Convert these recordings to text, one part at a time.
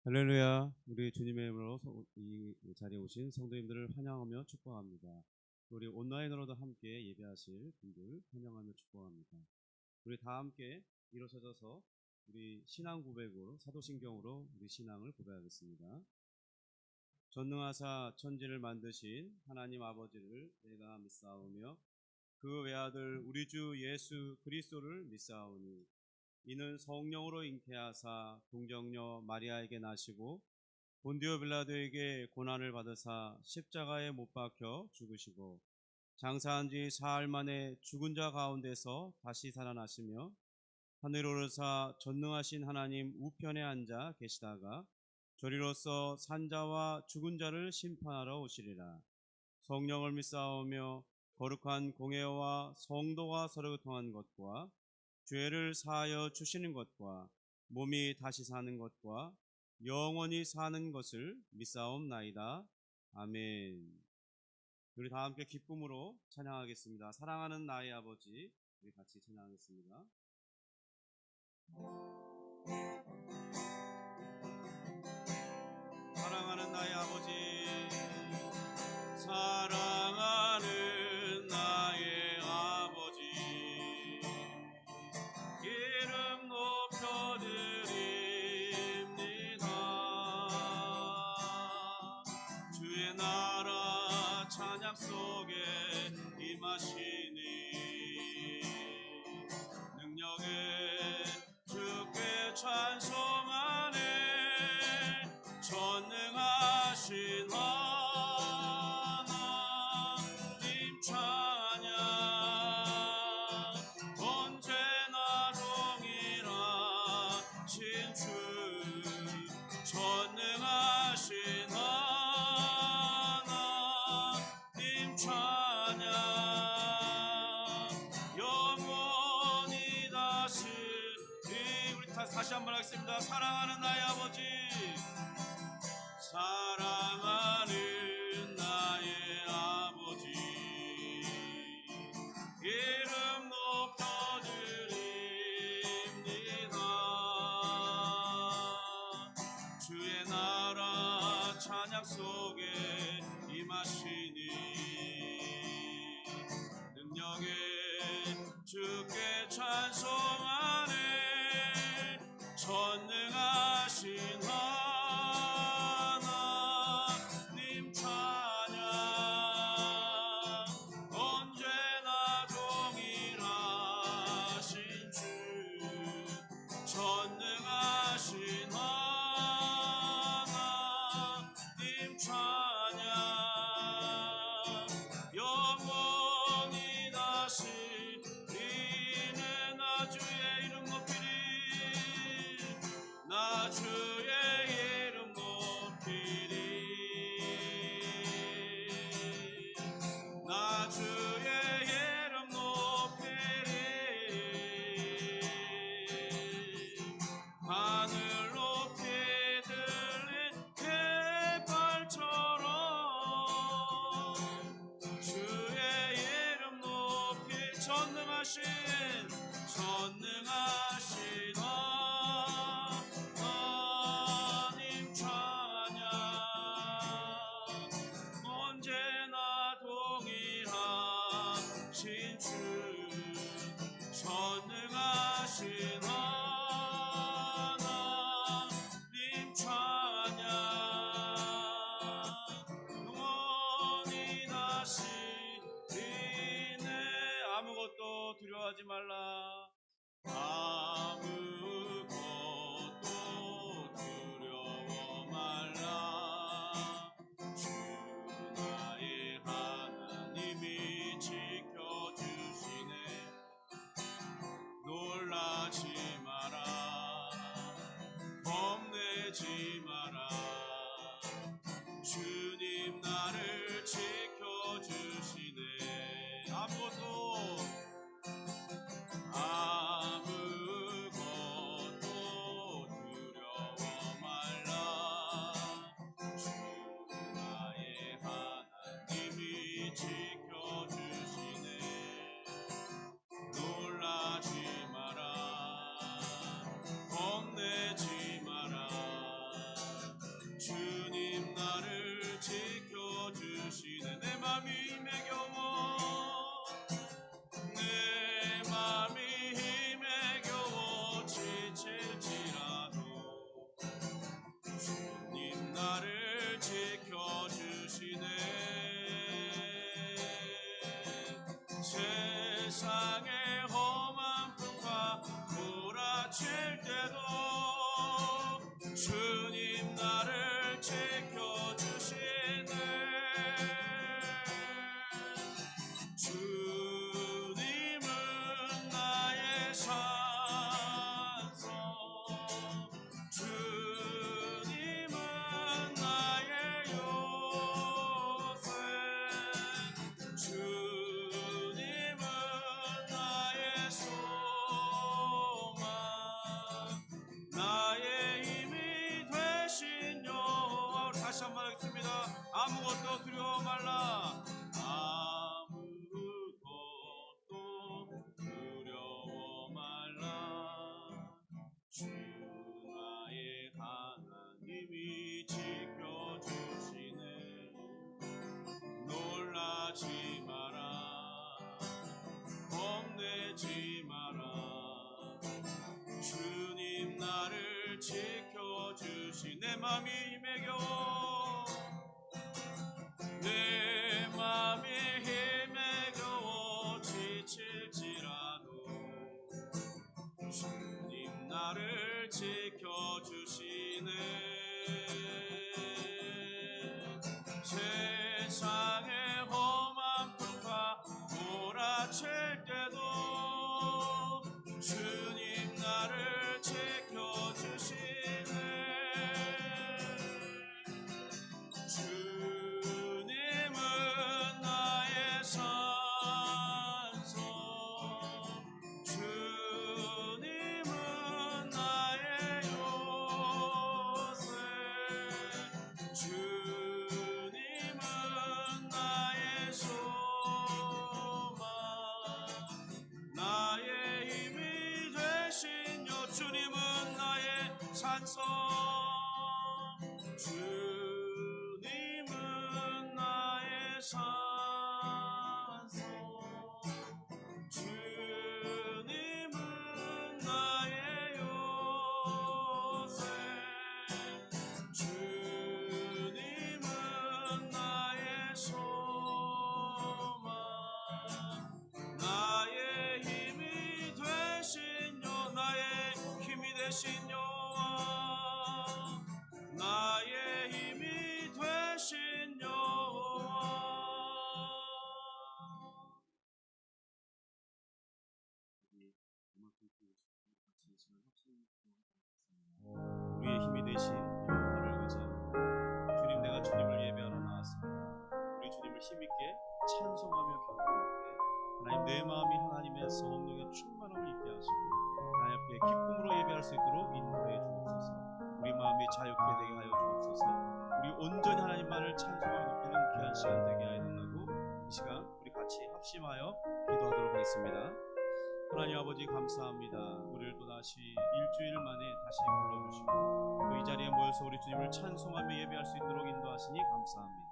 할렐루야. 우리 주님의 이름으로 이 자리에 오신 성도님들을 환영하며 축복합니다. 우리 온라인으로도 함께 예배하실 분들 환영하며 축복합니다. 우리 다 함께 일어서셔서 우리 신앙 고백으로 사도신경으로 우리 신앙을 고백하겠습니다. 전능하사 천지를 만드신 하나님 아버지를 내가 믿사오며 그 외아들 우리 주 예수 그리스도를 믿사오니 이는 성령으로 잉태하사 동정녀 마리아에게 나시고 본디오 빌라도에게 고난을 받으사 십자가에 못 박혀 죽으시고 장사한 지 사흘 만에 죽은 자 가운데서 다시 살아나시며 하늘 오르사 전능하신 하나님 우편에 앉아 계시다가 저리로서 산자와 죽은 자를 심판하러 오시리라. 성령을 믿사오며 거룩한 공회와 성도가 서로 교통한 것과 죄를 사하여 주시는 것과 몸이 다시 사는 것과 영원히 사는 것을 믿사옵나이다. 아멘. 우리 다 함께 기쁨으로 찬양하겠습니다. 사랑하는 나의 아버지, 우리 같이 찬양하겠습니다. 사랑하는 나의 아버지, 사랑하는 나의 아버지, 이름 높여드립니다. 주의 나라 찬양 속에 임하시니 능력에 주께 찬송하네. 전능하신 하나님 찬양 언제나 동일하신 주 전능하신 하나님 찬양 영원히 다스리. 우리 다시 한번 하겠습니다. 사랑하는 나의 아버지, 사랑하는 나의 아버지, 이름 높여드립니다. 주의 나라 찬양 속에 임하시니 능력에 주께 찬송하네. 전능하신 하나님 찬양 언제나 동일하신 주 전능하신 하나님 찬양 영원히 다스리는 나 주의 이름 높이리. 나 주의 이름 높이리. 나 주의 이름 높이리. 하늘 높이 들린 갯벌처럼 주의 이름 높이. 전능하신 하나님 찬양 언제나 동일하신 주 전능하신 하나님 찬양 영원히 다스리네. 아무것도 두려워하지 말라. 아무것도 두려워 말라. 주 나의 하나님이 지켜주시네. 놀라지 마라. 겁내지 마라. 주님 나를 지켜주시네. 아무것도 두려워 말라. 주 나의 하나님이 지켜주시네. 놀라지 마라. 겁내지 마라. 세상의 험한 풍파 몰아칠 때도 주님 나를 지켜주시네. 주님은 나의 산성, 주님은 나의 요새, 주님은 나의 소망, 나의 힘이 되신 여호와. 다시 한번 하겠습니다. 아무것도 두려워 말라. 아무것도 두려워 말라. 주 나의 하나님이 지켜주시네. 놀라지 마라, 겁내지 마라. 주님 나를 지켜주시. 내 맘이 힘에 겨워, 내 맘이 힘에 겨워 지칠지라도 주님 나를 지켜주시네. 세상의 험한 풍파 몰아칠 때도 주님 나를 지켜주시네. 주님은 나의 산성, 주님은 나의 요새, 주님은 나의 소망, 나의 힘이 되신 여. 주님은 나의 산성, 주님은 나의 산성, 주님은 나의 요새, 주님은 나의 소망, 나의 힘이 되신 여. 나의 힘이 되신 여호와, 나의 힘이 되신 여호와. 우리의 힘이 되신 여호와를 의지합니다. 주님, 내가 주님을 예배하러 나왔습니다. 우리 주님을 힘있게 찬송하며 경배할 때 하나님, 내 마음이 하나님의 성령의 충만함을 입게 하시고 하나님 앞에 기쁨으로 예배할 수 있도록 인도해 주옵소서. 우리 마음이 자유케 되게 하여 주옵소서. 우리 온전히 하나님만을 찬송하고 높이는 귀한 시간 되게 하여 달라고 이 시간 우리 같이 합심하여 기도하도록 하겠습니다. 하나님 아버지, 감사합니다. 우리를 또다시 일주일 만에 다시 불러주시고 또 이 자리에 모여서 우리 주님을 찬송하며 예배할 수 있도록 인도하시니 감사합니다.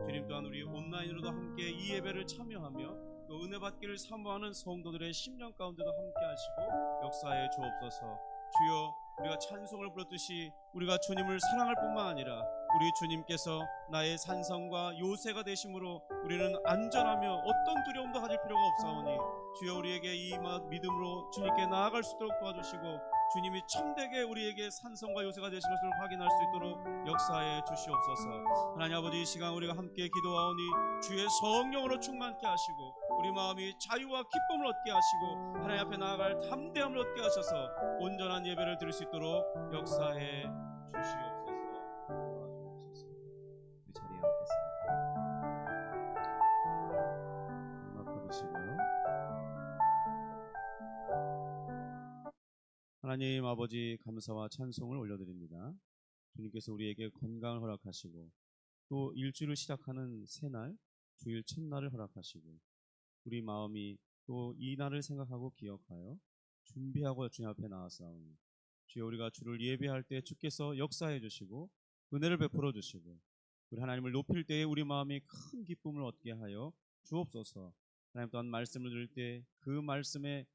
주님 또한 우리 온라인으로도 함께 이 예배를 참여하며 또 은혜 받기를 사모하는 성도들의 심령 가운데도 함께 하시고 역사해 주옵소서. 주여, 우리가 찬송을 부르듯이 우리가 주님을 사랑할 뿐만 아니라 우리 주님께서 나의 산성과 요새가 되심으로 우리는 안전하며 어떤 두려움도 가질 필요가 없사오니 주여, 우리에게 이 믿음으로 주님께 나아갈 수 있도록 도와주시고 주님이 참되게 우리에게 산성과 요새가 되신 것을 확인할 수 있도록 역사해 주시옵소서. 하나님 아버지, 이 시간 우리가 함께 기도하오니 주의 성령으로 충만케 하시고 우리 마음이 자유와 기쁨을 얻게 하시고 하나님 앞에 나아갈 담대함을 얻게 하셔서 온전한 예배를 드릴 수 있도록 역사해 주시옵소서. 도와주옵소서. 우리 자리에 앉겠습니다. 음악 받으시고요. 하나님 아버지, 감사와 찬송을 올려드립니다. 주님께서 우리에게 건강을 허락하시고 또 일주일을 시작하는 새날, 주일 첫날을 허락하시고 우리 마음이 또 이 날을 생각하고 기억하여 준비하고 주님 앞에 나아싸우니 주여, 우리가 주를 예배할 때 주께서 역사해 주시고 은혜를 베풀어 주시고 우리 하나님을 높일 때에 우리 마음이 큰 기쁨을 얻게 하여 주옵소서. 하나님 또한 말씀을 들을 때 그 말씀에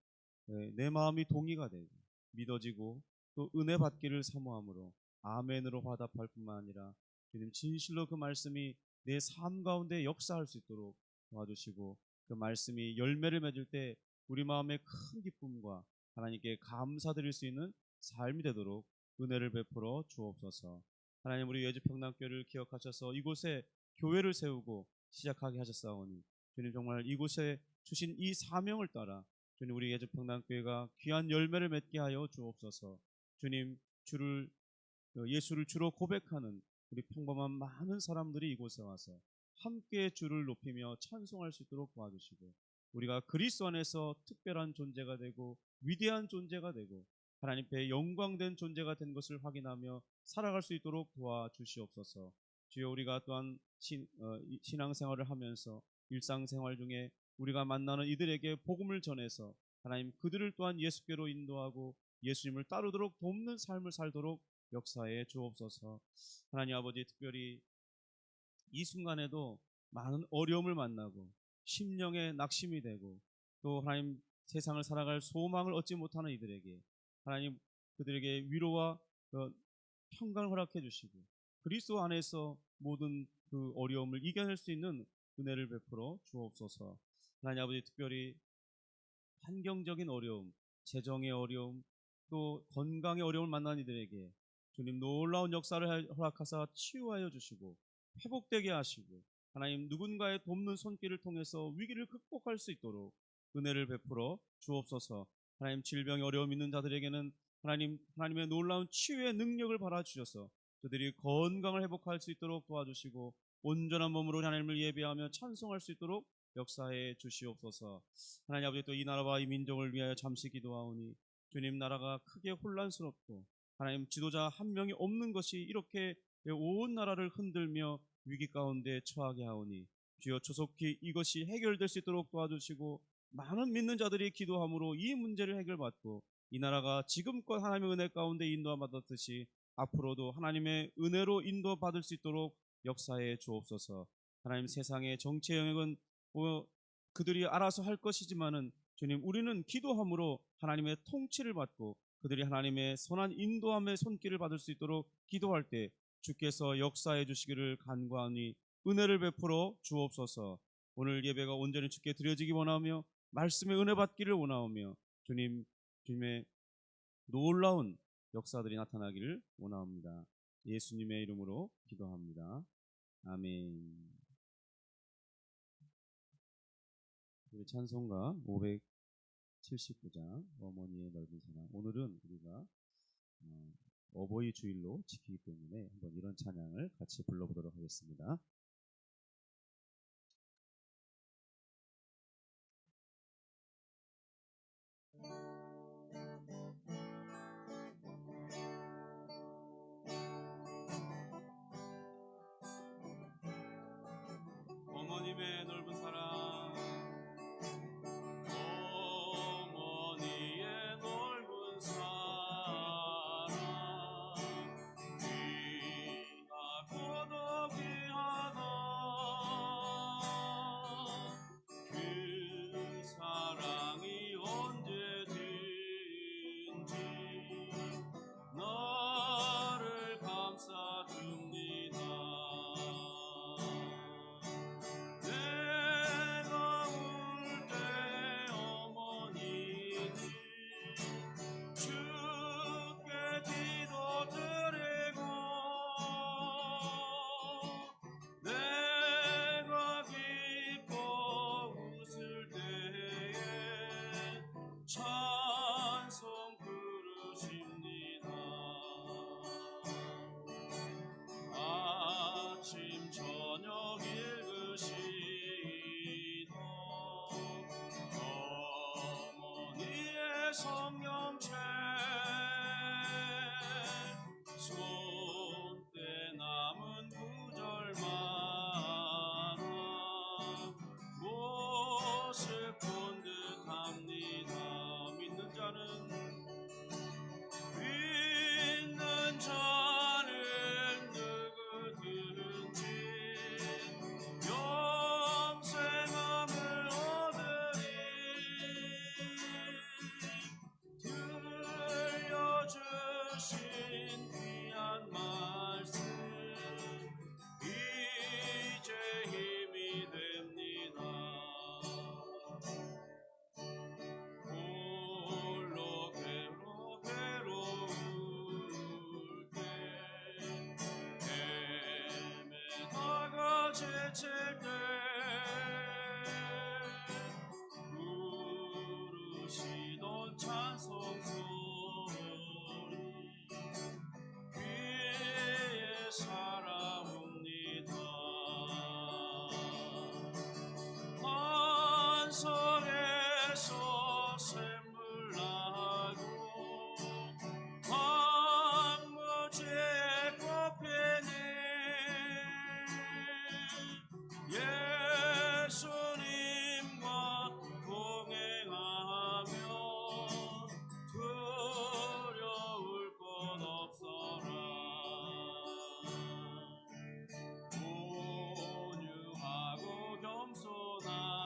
내 마음이 동의가 되고 믿어지고 또 은혜 받기를 사모함으로 아멘으로 화답할 뿐만 아니라 주님 진실로 그 말씀이 내 삶 가운데 역사할 수 있도록 도와주시고 그 말씀이 열매를 맺을 때 우리 마음의 큰 기쁨과 하나님께 감사드릴 수 있는 삶이 되도록 은혜를 베풀어 주옵소서. 하나님, 우리 예주평남교회를 기억하셔서 이곳에 교회를 세우고 시작하게 하셨사오니 주님, 정말 이곳에 주신 이 사명을 따라 주님, 우리 예주평남교회가 귀한 열매를 맺게 하여 주옵소서. 주님, 예수를 주로 고백하는 우리 평범한 많은 사람들이 이곳에 와서 함께 주를 높이며 찬송할 수 있도록 도와주시고, 우리가 그리스도 안에서 특별한 존재가 되고 위대한 존재가 되고 하나님 앞에 영광된 존재가 된 것을 확인하며 살아갈 수 있도록 도와주시옵소서. 주여, 우리가 또한 신앙생활을 하면서 일상생활 중에 우리가 만나는 이들에게 복음을 전해서 하나님, 그들을 또한 예수께로 인도하고 예수님을 따르도록 돕는 삶을 살도록 역사해 주옵소서. 하나님 아버지, 특별히 이 순간에도 많은 어려움을 만나고 심령에 낙심이 되고 또 하나님, 세상을 살아갈 소망을 얻지 못하는 이들에게 하나님, 그들에게 위로와 평강을 허락해 주시고 그리스도 안에서 모든 그 어려움을 이겨낼 수 있는 은혜를 베풀어 주옵소서. 하나님 아버지, 특별히 환경적인 어려움, 재정의 어려움, 또 건강의 어려움을 만난 이들에게 주님, 놀라운 역사를 허락하사 치유하여 주시고 회복되게 하시고 하나님, 누군가의 돕는 손길을 통해서 위기를 극복할 수 있도록 은혜를 베풀어 주옵소서. 하나님, 질병에 어려움 있는 자들에게는 하나님의 놀라운 치유의 능력을 받아주셔서 그들이 건강을 회복할 수 있도록 도와주시고 온전한 몸으로 하나님을 예배하며 찬송할 수 있도록 역사해 주시옵소서. 하나님 아버지, 또 이 나라와 이 민족을 위하여 잠시 기도하오니 주님, 나라가 크게 혼란스럽고 하나님, 지도자 한 명이 없는 것이 이렇게 온 나라를 흔들며 위기 가운데 처하게 하오니 주여, 조속히 이것이 해결될 수 있도록 도와주시고 많은 믿는 자들이 기도함으로 이 문제를 해결받고 이 나라가 지금껏 하나님의 은혜 가운데 인도받았듯이 앞으로도 하나님의 은혜로 인도받을 수 있도록 역사해 주옵소서. 하나님, 세상의 정치 영역은 그들이 알아서 할 것이지만은 주님, 우리는 기도함으로 하나님의 통치를 받고 그들이 하나님의 선한 인도함의 손길을 받을 수 있도록 기도할 때 주께서 역사해 주시기를 간구하니 은혜를 베풀어 주옵소서. 오늘 예배가 온전히 주께 드려지기 원하며 말씀의 은혜 받기를 원하오며 주님의 놀라운 역사들이 나타나기를 원하옵니다. 예수님의 이름으로 기도합니다. 아멘. 우리 찬송가 579장 어머니의 넓은 사랑. 오늘은 우리가 어버이 주일로 지키기 때문에 한번 이런 찬양을 같이 불러보도록 하겠습니다. 어머님의 넓은 사랑, 어머니의 넓은 사랑, 귀가 고독이하다. 그 사랑이 언제든지 나를 감싸줍니다. 내가 울 때 어머니는 주께 기도드리고 내가 기뻐 웃을 때에 찬송 부르십니다. 아침 저녁 읽으시던 어머니의 성경책, 손때 남은 구절만 모습 본 듯합니다. 믿는 자는 누구든지 영생함을 얻으리. 산속에서 샘물 나고 황무지에 꽃피니 예수님과 동행하며 두려울 것 없어라. 온유하고 겸손하며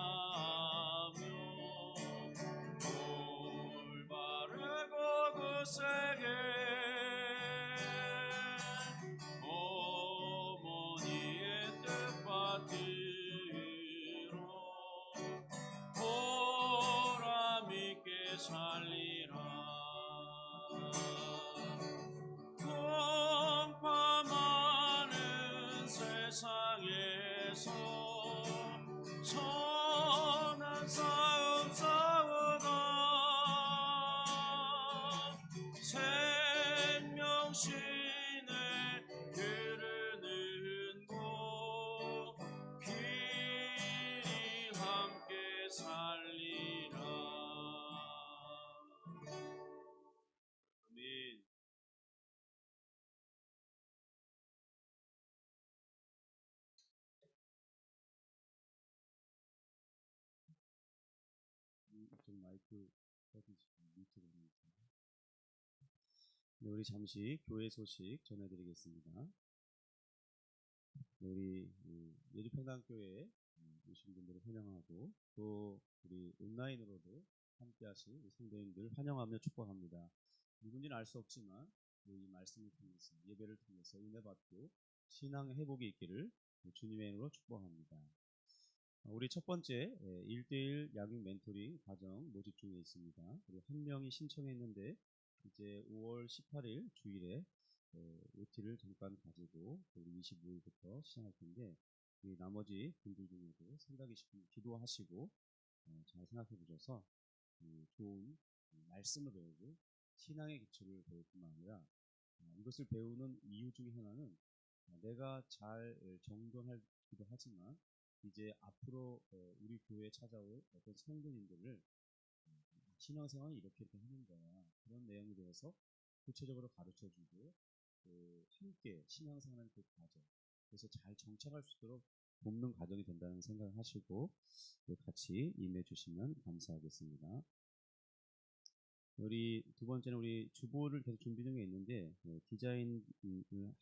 올바르고 굳세게 어머니의 뜻받들어 보람있게 살리라. 공파 많은 세상에서 선한 싸움 싸우다 생명신의 흐르는 곳 길이 함께 살리라. 아멘. 이쪽 마이크 뮤트가 됩니다. 네, 우리 잠시 교회 소식 전해드리겠습니다. 네, 우리 예주평당교회에 오신 분들을 환영하고 또 우리 온라인으로도 함께하신 우리 성도님들 환영하며 축복합니다. 누군지는 알 수 없지만 이 말씀을 통해서 예배를 통해서 은혜받고 신앙의 회복이 있기를 주님의 이름으로 축복합니다. 우리 첫 번째 1대1 양육 멘토링 과정 모집 중에 있습니다. 우리 한 명이 신청했는데 이제 5월 18일 주일에 OT를 잠깐 가지고 우리 25일부터 시작할 텐데 우리 나머지 분들 중에도 생각이 싶으면 기도하시고 잘 생각해 보셔서 좋은 말씀을 배우고 신앙의 기초를 배울 뿐만 아니라 이것을 배우는 이유 중에 하나는 내가 잘 정돈하기도 하지만 이제 앞으로 우리 교회에 찾아올 어떤 성도님들을 신앙생활은 이렇게 하는 거야. 그런 내용에 대해서 구체적으로 가르쳐주고 함께 신앙생활하는 그 과정. 그래서 잘 정착할 수 있도록 돕는 과정이 된다는 생각을 하시고 같이 임해 주시면 감사하겠습니다. 우리 두 번째는 우리 주보를 계속 준비 중에 있는데 디자인을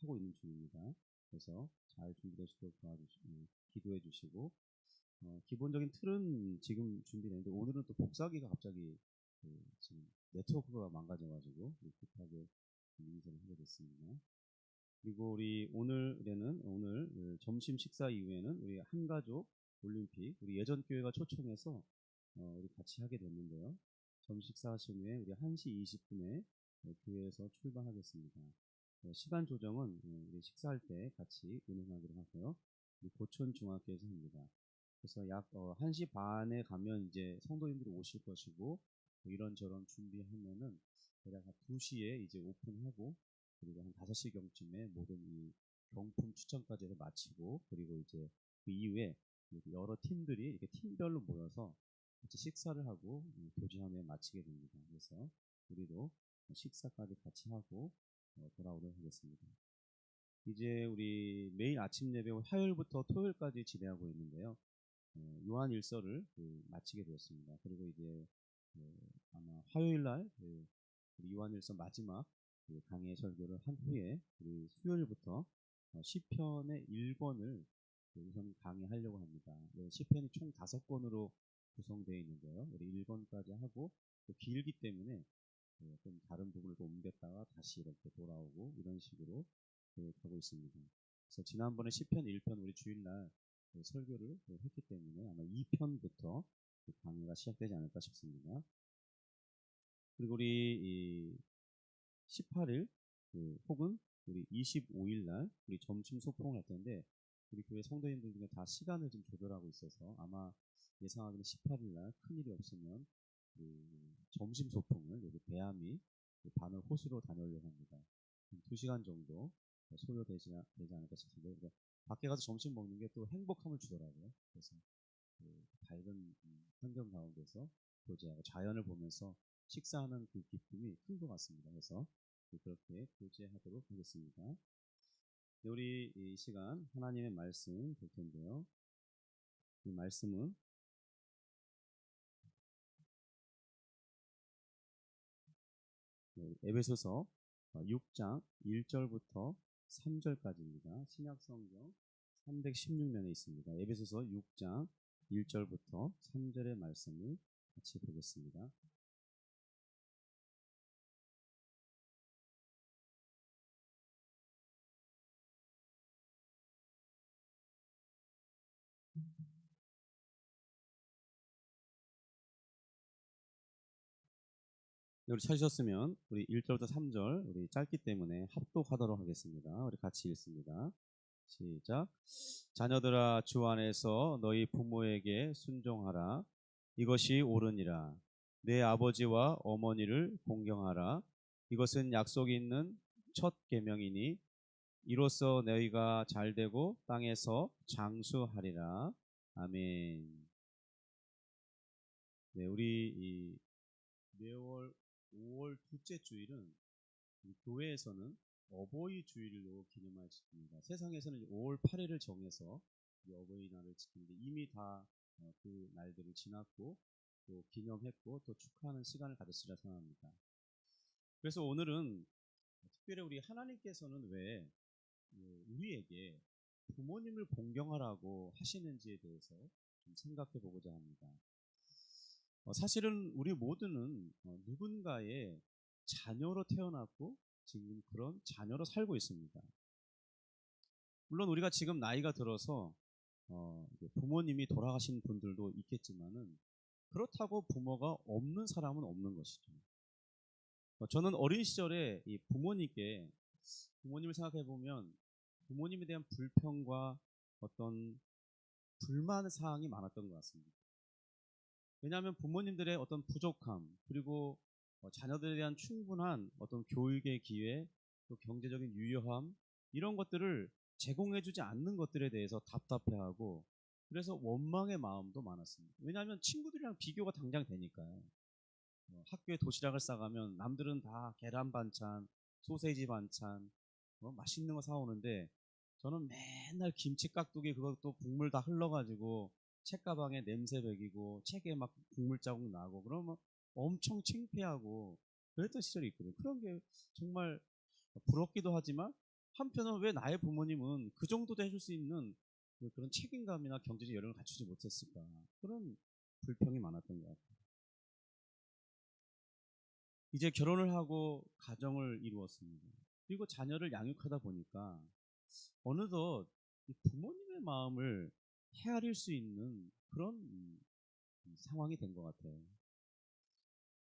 하고 있는 중입니다. 그래서 잘 준비되시도록 기도해 주시고 기본적인 틀은 지금 준비되는데 오늘은 또 복사기가 갑자기 지금 네트워크가 망가져가지고 급하게 인쇄를 하게 됐습니다. 그리고 우리 오늘 점심 식사 이후에는 우리 한가족 올림픽 우리 예전 교회가 초청해서 우리 같이 하게 됐는데요. 점심 식사 하신 후에 우리 1시 20분에 교회에서 출발하겠습니다. 시간 조정은 우리 식사할 때 같이 운행하기로 하고요. 우리 고촌 중학교에서 합니다. 그래서 약 1시 반에 가면 이제 성도님들이 오실 것이고 이런저런 준비하면은 대략 한 2시에 이제 오픈하고 그리고 한 5시경쯤에 모든 이 경품 추첨까지 해서 마치고 그리고 이제 그 이후에 여러 팀들이 이렇게 팀별로 모여서 같이 식사를 하고 교제하며 마치게 됩니다. 그래서 우리도 식사까지 같이 하고 돌아오도록 하겠습니다. 이제 우리 매일 아침 예배 화요일부터 토요일까지 진행하고 있는데요. 요한 일서를 마치게 되었습니다. 그리고 이제 아마 화요일날 우리 요한 일서 마지막 강의 설교를 한 후에 우리 수요일부터 시편의 1권을 우선 강의하려고 합니다. 시편이 총 5권으로 구성되어 있는데요. 우리 1권까지 하고 또 길기 때문에 좀 다른 부분을 또 옮겼다가 다시 이렇게 돌아오고 이런 식으로 가고 있습니다. 그래서 지난번에 시편 1편 우리 주일날 설교를 했기 때문에 아마 2편부터 강의가 시작되지 않을까 싶습니다. 그리고 우리 18일 혹은 우리 25일날 우리 점심 소풍을 할 텐데 우리 교회 성도님들 중에 다 시간을 좀 조절하고 있어서 아마 예상하기는 18일날 큰일이 없으면 점심 소풍을 여기 대암이 바늘 호수로 다녀오려고 합니다. 2시간 정도 소요되지 않을까 싶은데 밖에 가서 점심 먹는 게 또 행복함을 주더라고요. 그래서 밝은 환경 가운데서 교제하고 자연을 보면서 식사하는 그 기쁨이 큰 것 같습니다. 그래서 그렇게 교제하도록 하겠습니다. 네, 우리 이 시간 하나님의 말씀 볼 텐데요. 이 말씀은 에베소서 6장 1절부터 3절까지입니다. 신약성경 316면에 있습니다. 에베소서 6장 1절부터 3절의 말씀을 같이 보겠습니다. 우리 찾으셨으면 우리 1절부터 3절 우리 짧기 때문에 합독하도록 하겠습니다. 우리 같이 읽습니다. 시작. 자녀들아, 주 안에서 너희 부모에게 순종하라. 이것이 옳으니라. 내 아버지와 어머니를 공경하라. 이것은 약속이 있는 첫 계명이니 이로써 너희가 잘되고 땅에서 장수하리라. 아멘. 네, 우리 매월 5월 둘째 주일은 교회에서는 어버이 주일로 기념할 시기입니다. 세상에서는 5월 8일을 정해서 어버이날을 지키는데 이미 다 그 날들을 지났고 또 기념했고 또 축하하는 시간을 가졌으리라 생각합니다. 그래서 오늘은 특별히 우리 하나님께서는 왜 우리에게 부모님을 공경하라고 하시는지에 대해서 좀 생각해 보고자 합니다. 사실은 우리 모두는 누군가의 자녀로 태어났고 지금 그런 자녀로 살고 있습니다. 물론 우리가 지금 나이가 들어서 부모님이 돌아가신 분들도 있겠지만은 그렇다고 부모가 없는 사람은 없는 것이죠. 저는 어린 시절에 이 부모님을 생각해 보면 부모님에 대한 불평과 어떤 불만 사항이 많았던 것 같습니다. 왜냐하면 부모님들의 어떤 부족함 그리고 자녀들에 대한 충분한 어떤 교육의 기회 또 경제적인 유효함 이런 것들을 제공해주지 않는 것들에 대해서 답답해하고 그래서 원망의 마음도 많았습니다. 왜냐하면 친구들이랑 비교가 당장 되니까요. 학교에 도시락을 싸가면 남들은 다 계란 반찬, 소세지 반찬, 맛있는 거 사오는데 저는 맨날 김치 깍두기 그것도 국물 다 흘러가지고 책가방에 냄새 배기고 책에 막 국물 자국 나고 그러면 엄청 창피하고 그랬던 시절이 있거든요. 그런 게 정말 부럽기도 하지만 한편은 왜 나의 부모님은 그 정도도 해줄 수 있는 그런 책임감이나 경제적 여력을 갖추지 못했을까 그런 불평이 많았던 것 같아요. 이제 결혼을 하고 가정을 이루었습니다. 그리고 자녀를 양육하다 보니까 어느덧 부모님의 마음을 헤아릴 수 있는 그런 상황이 된 것 같아요.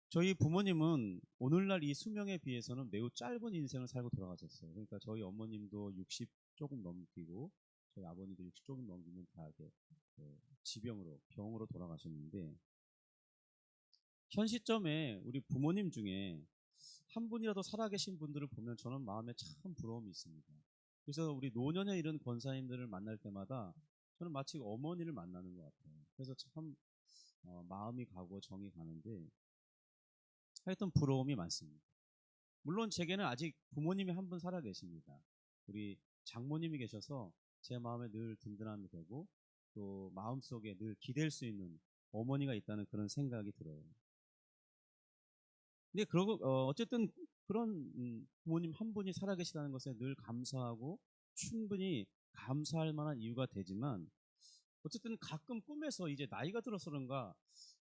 저희 부모님은 오늘날 이 수명에 비해서는 매우 짧은 인생을 살고 돌아가셨어요. 그러니까 저희 어머님도 60 조금 넘기고 저희 아버님도 60 조금 넘기면 다 이렇게 병으로 돌아가셨는데 현 시점에 우리 부모님 중에 한 분이라도 살아계신 분들을 보면 저는 마음에 참 부러움이 있습니다. 그래서 우리 노년에 이른 권사님들을 만날 때마다 저는 마치 어머니를 만나는 것 같아요. 그래서 참 마음이 가고 정이 가는데 하여튼 부러움이 많습니다. 물론 제게는 아직 부모님이 한 분 살아 계십니다. 우리 장모님이 계셔서 제 마음에 늘 든든함이 되고 또 마음속에 늘 기댈 수 있는 어머니가 있다는 그런 생각이 들어요. 근데 그러고 어쨌든 그런 부모님 한 분이 살아계시다는 것에 늘 감사하고 충분히 감사할 만한 이유가 되지만 어쨌든 가끔 꿈에서 이제 나이가 들어서 그런가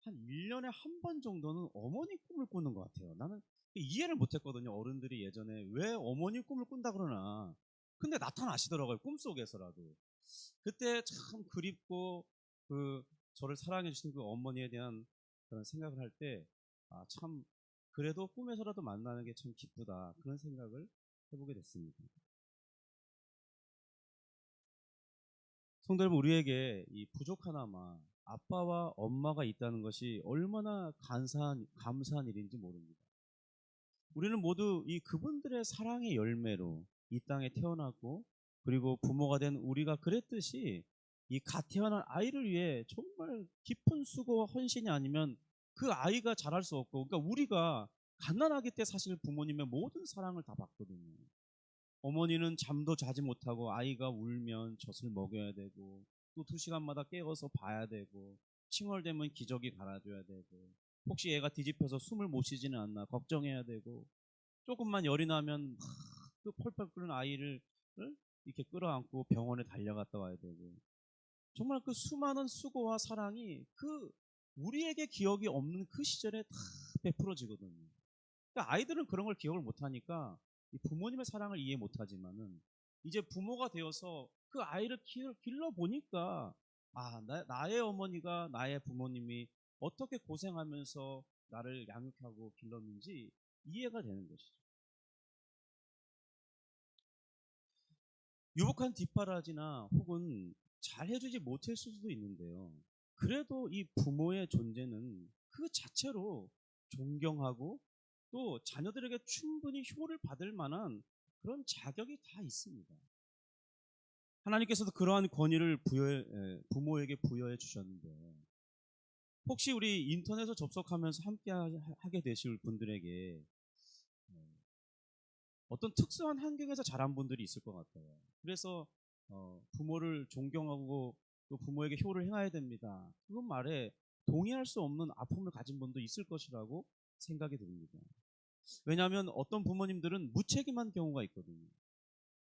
한 1년에 한 번 정도는 어머니 꿈을 꾸는 것 같아요. 나는 이해를 못했거든요. 어른들이 예전에 왜 어머니 꿈을 꾼다 그러나 근데 나타나시더라고요. 꿈속에서라도. 그때 참 그립고 저를 사랑해 주신 그 어머니에 대한 그런 생각을 할 때 참 그래도 꿈에서라도 만나는 게 참 기쁘다 그런 생각을 해보게 됐습니다. 성도 여러분, 우리에게 이 부족하나마 아빠와 엄마가 있다는 것이 얼마나 감사한 일인지 모릅니다. 우리는 모두 이 그분들의 사랑의 열매로 이 땅에 태어났고 그리고 부모가 된 우리가 그랬듯이 이 갓 태어난 아이를 위해 정말 깊은 수고와 헌신이 아니면 그 아이가 자랄 수 없고, 그러니까 우리가 갓난아기 때 사실 부모님의 모든 사랑을 다 받거든요. 어머니는 잠도 자지 못하고 아이가 울면 젖을 먹여야 되고, 또 2시간마다 깨워서 봐야 되고, 칭얼대면 기저귀 갈아줘야 되고, 혹시 얘가 뒤집혀서 숨을 못 쉬지는 않나 걱정해야 되고, 조금만 열이 나면 막 그 펄펄 끓는 아이를 이렇게 끌어안고 병원에 달려갔다 와야 되고, 정말 그 수많은 수고와 사랑이 그 우리에게 기억이 없는 그 시절에 다 베풀어지거든요. 그러니까 아이들은 그런 걸 기억을 못하니까 이 부모님의 사랑을 이해 못하지만은, 이제 부모가 되어서 그 아이를 길러 보니까 나의 어머니가, 나의 부모님이 어떻게 고생하면서 나를 양육하고 길렀는지 이해가 되는 것이죠. 유복한 뒷바라지나 혹은 잘해주지 못했을 수도 있는데요. 그래도 이 부모의 존재는 그 자체로 존경하고 또 자녀들에게 충분히 효를 받을 만한 그런 자격이 다 있습니다. 하나님께서도 그러한 권위를 부모에게 부여해 주셨는데, 혹시 우리 인터넷을 접속하면서 함께 하게 되실 분들에게 어떤 특수한 환경에서 자란 분들이 있을 것 같아요. 그래서 부모를 존경하고 또 부모에게 효를 행해야 됩니다, 그건 말에 동의할 수 없는 아픔을 가진 분도 있을 것이라고 생각이 듭니다. 왜냐하면 어떤 부모님들은 무책임한 경우가 있거든요.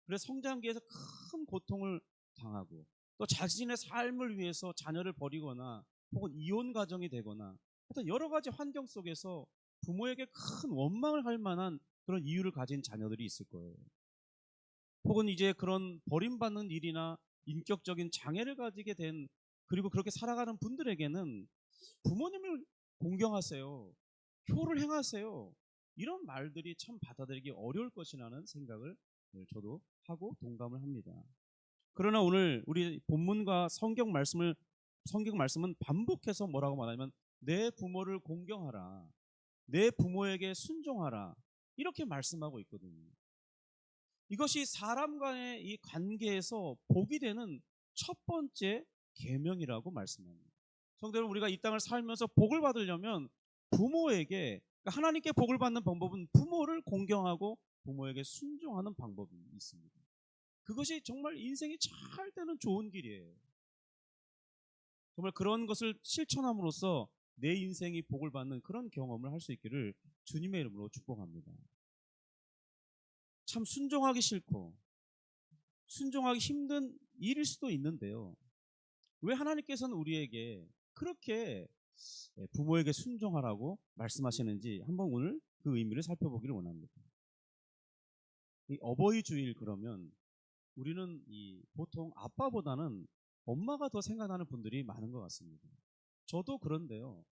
그래서 성장기에서 큰 고통을 당하고, 또 자신의 삶을 위해서 자녀를 버리거나 혹은 이혼 가정이 되거나, 하여튼 여러 가지 환경 속에서 부모에게 큰 원망을 할 만한 그런 이유를 가진 자녀들이 있을 거예요. 혹은 이제 그런 버림받는 일이나 인격적인 장애를 가지게 된, 그리고 그렇게 살아가는 분들에게는 부모님을 공경하세요, 효를 행하세요, 이런 말들이 참 받아들이기 어려울 것이라는 생각을 저도 하고 동감을 합니다. 그러나 오늘 우리 본문과 성경 말씀은 반복해서 뭐라고 말하냐면 내 부모를 공경하라, 내 부모에게 순종하라, 이렇게 말씀하고 있거든요. 이것이 사람 간의 이 관계에서 복이 되는 첫 번째 계명이라고 말씀합니다. 성도 여러분, 우리가 이 땅을 살면서 복을 받으려면 부모에게, 그러니까 하나님께 복을 받는 방법은 부모를 공경하고 부모에게 순종하는 방법이 있습니다. 그것이 정말 인생이 잘 되는 좋은 길이에요. 정말 그런 것을 실천함으로써 내 인생이 복을 받는 그런 경험을 할 수 있기를 주님의 이름으로 축복합니다. 참 순종하기 싫고 순종하기 힘든 일일 수도 있는데요, 왜 하나님께서는 우리에게 그렇게 부모에게 순종하라고 말씀하시는지 한번 오늘 그 의미를 살펴보기를 원합니다. 이 어버이 주일 그러면 우리는 보통 아빠보다는 엄마가 더 생각나는 분들이 많은 것 같습니다. 저도 그런데요,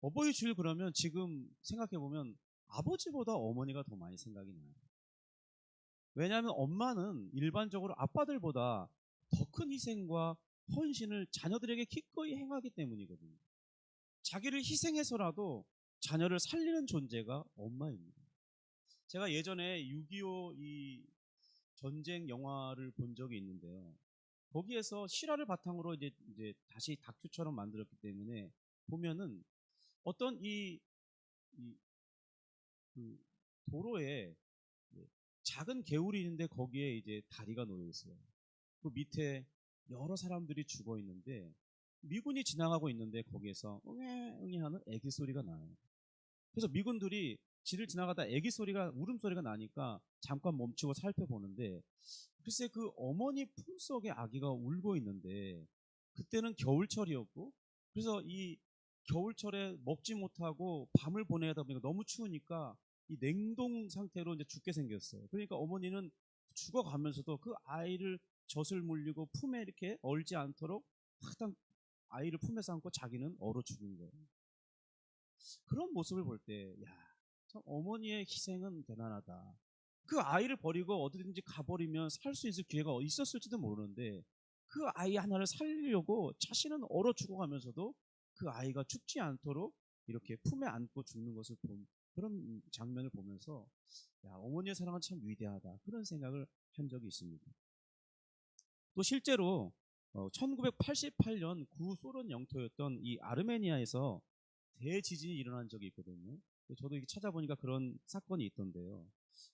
어버이 주일 그러면 지금 생각해보면 아버지보다 어머니가 더 많이 생각이 나요. 왜냐하면 엄마는 일반적으로 아빠들보다 더 큰 희생과 헌신을 자녀들에게 기꺼이 행하기 때문이거든요. 자기를 희생해서라도 자녀를 살리는 존재가 엄마입니다. 제가 예전에 6.25 이 전쟁 영화를 본 적이 있는데요, 거기에서 실화를 바탕으로 이제 다시 다큐처럼 만들었기 때문에 보면은 어떤 그 도로에 작은 개울이 있는데 거기에 이제 다리가 놓여 있어요. 그 밑에 여러 사람들이 죽어 있는데 미군이 지나가고 있는데 거기에서 응애 응애 하는 애기 소리가 나요. 그래서 미군들이 지를 지나가다 애기 소리가, 울음소리가 나니까 잠깐 멈추고 살펴보는데, 글쎄 그 어머니 품속에 아기가 울고 있는데, 그때는 겨울철이었고, 그래서 이 겨울철에 먹지 못하고 밤을 보내다 보니까 너무 추우니까 이 냉동 상태로 이제 죽게 생겼어요. 그러니까 어머니는 죽어가면서도 그 아이를 젖을 물리고 품에 이렇게 얼지 않도록 항상 아이를 품에서 안고 자기는 얼어 죽은 거예요. 그런 모습을 볼 때, 참 어머니의 희생은 대단하다. 그 아이를 버리고 어디든지 가버리면 살 수 있을 기회가 있었을지도 모르는데, 그 아이 하나를 살리려고 자신은 얼어 죽어가면서도 그 아이가 죽지 않도록 이렇게 품에 안고 죽는 것을 본 그런 장면을 보면서, 어머니의 사랑은 참 위대하다, 그런 생각을 한 적이 있습니다. 또 실제로 1988년 구소련 영토였던 이 아르메니아에서 대지진이 일어난 적이 있거든요. 저도 이게 찾아보니까 그런 사건이 있던데요.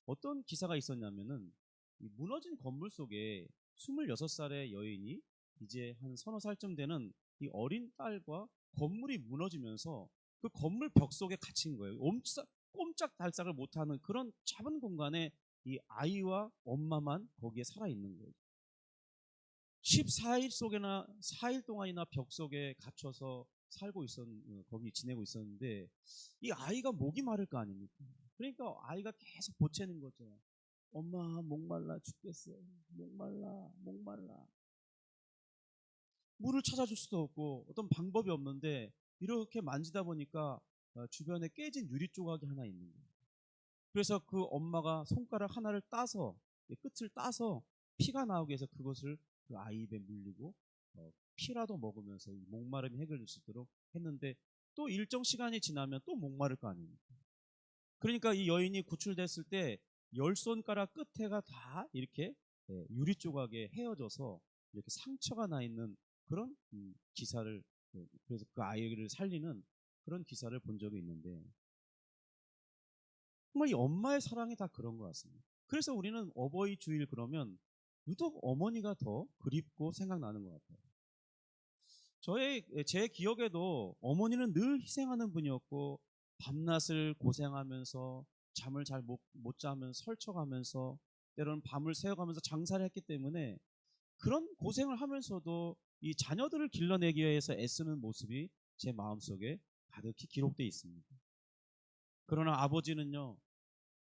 어떤 기사가 있었냐면은 이 무너진 건물 속에 26살의 여인이 이제 한 서너 살쯤 되는 이 어린 딸과 건물이 무너지면서 그 건물 벽 속에 갇힌 거예요. 꼼짝달싹을 못하는 그런 작은 공간에 이 아이와 엄마만 거기에 살아있는 거예요. 4일 동안이나 벽 속에 갇혀서 거기 지내고 있었는데 이 아이가 목이 마를 거 아닙니까? 그러니까 아이가 계속 보채는 거죠. 엄마 목말라 죽겠어. 목말라. 물을 찾아줄 수도 없고 어떤 방법이 없는데 이렇게 만지다 보니까 주변에 깨진 유리 조각이 하나 있는 거예요. 그래서 그 엄마가 손가락 하나를 따서 끝을 따서 피가 나오게 해서 그것을 그 아이 입에 물리고 피라도 먹으면서 이 목마름이 해결될 수 있도록 했는데 또 일정 시간이 지나면 또 목마를 거 아닙니까? 그러니까 이 여인이 구출됐을 때 10손가락 끝에가 다 이렇게 유리 조각에 헤어져서 이렇게 상처가 나 있는 그런 기사를 그래서 그 아이를 살리는 그런 기사를 본 적이 있는데 정말 이 엄마의 사랑이 다 그런 것 같습니다. 그래서 우리는 어버이 주일 그러면 유독 어머니가 더 그립고 생각나는 것 같아요. 제 기억에도 어머니는 늘 희생하는 분이었고 밤낮을 고생하면서 잠을 잘 못 자면서 설쳐가면서 때로는 밤을 새워가면서 장사를 했기 때문에 그런 고생을 하면서도 이 자녀들을 길러내기 위해서 애쓰는 모습이 제 마음속에 가득히 기록되어 있습니다. 그러나 아버지는요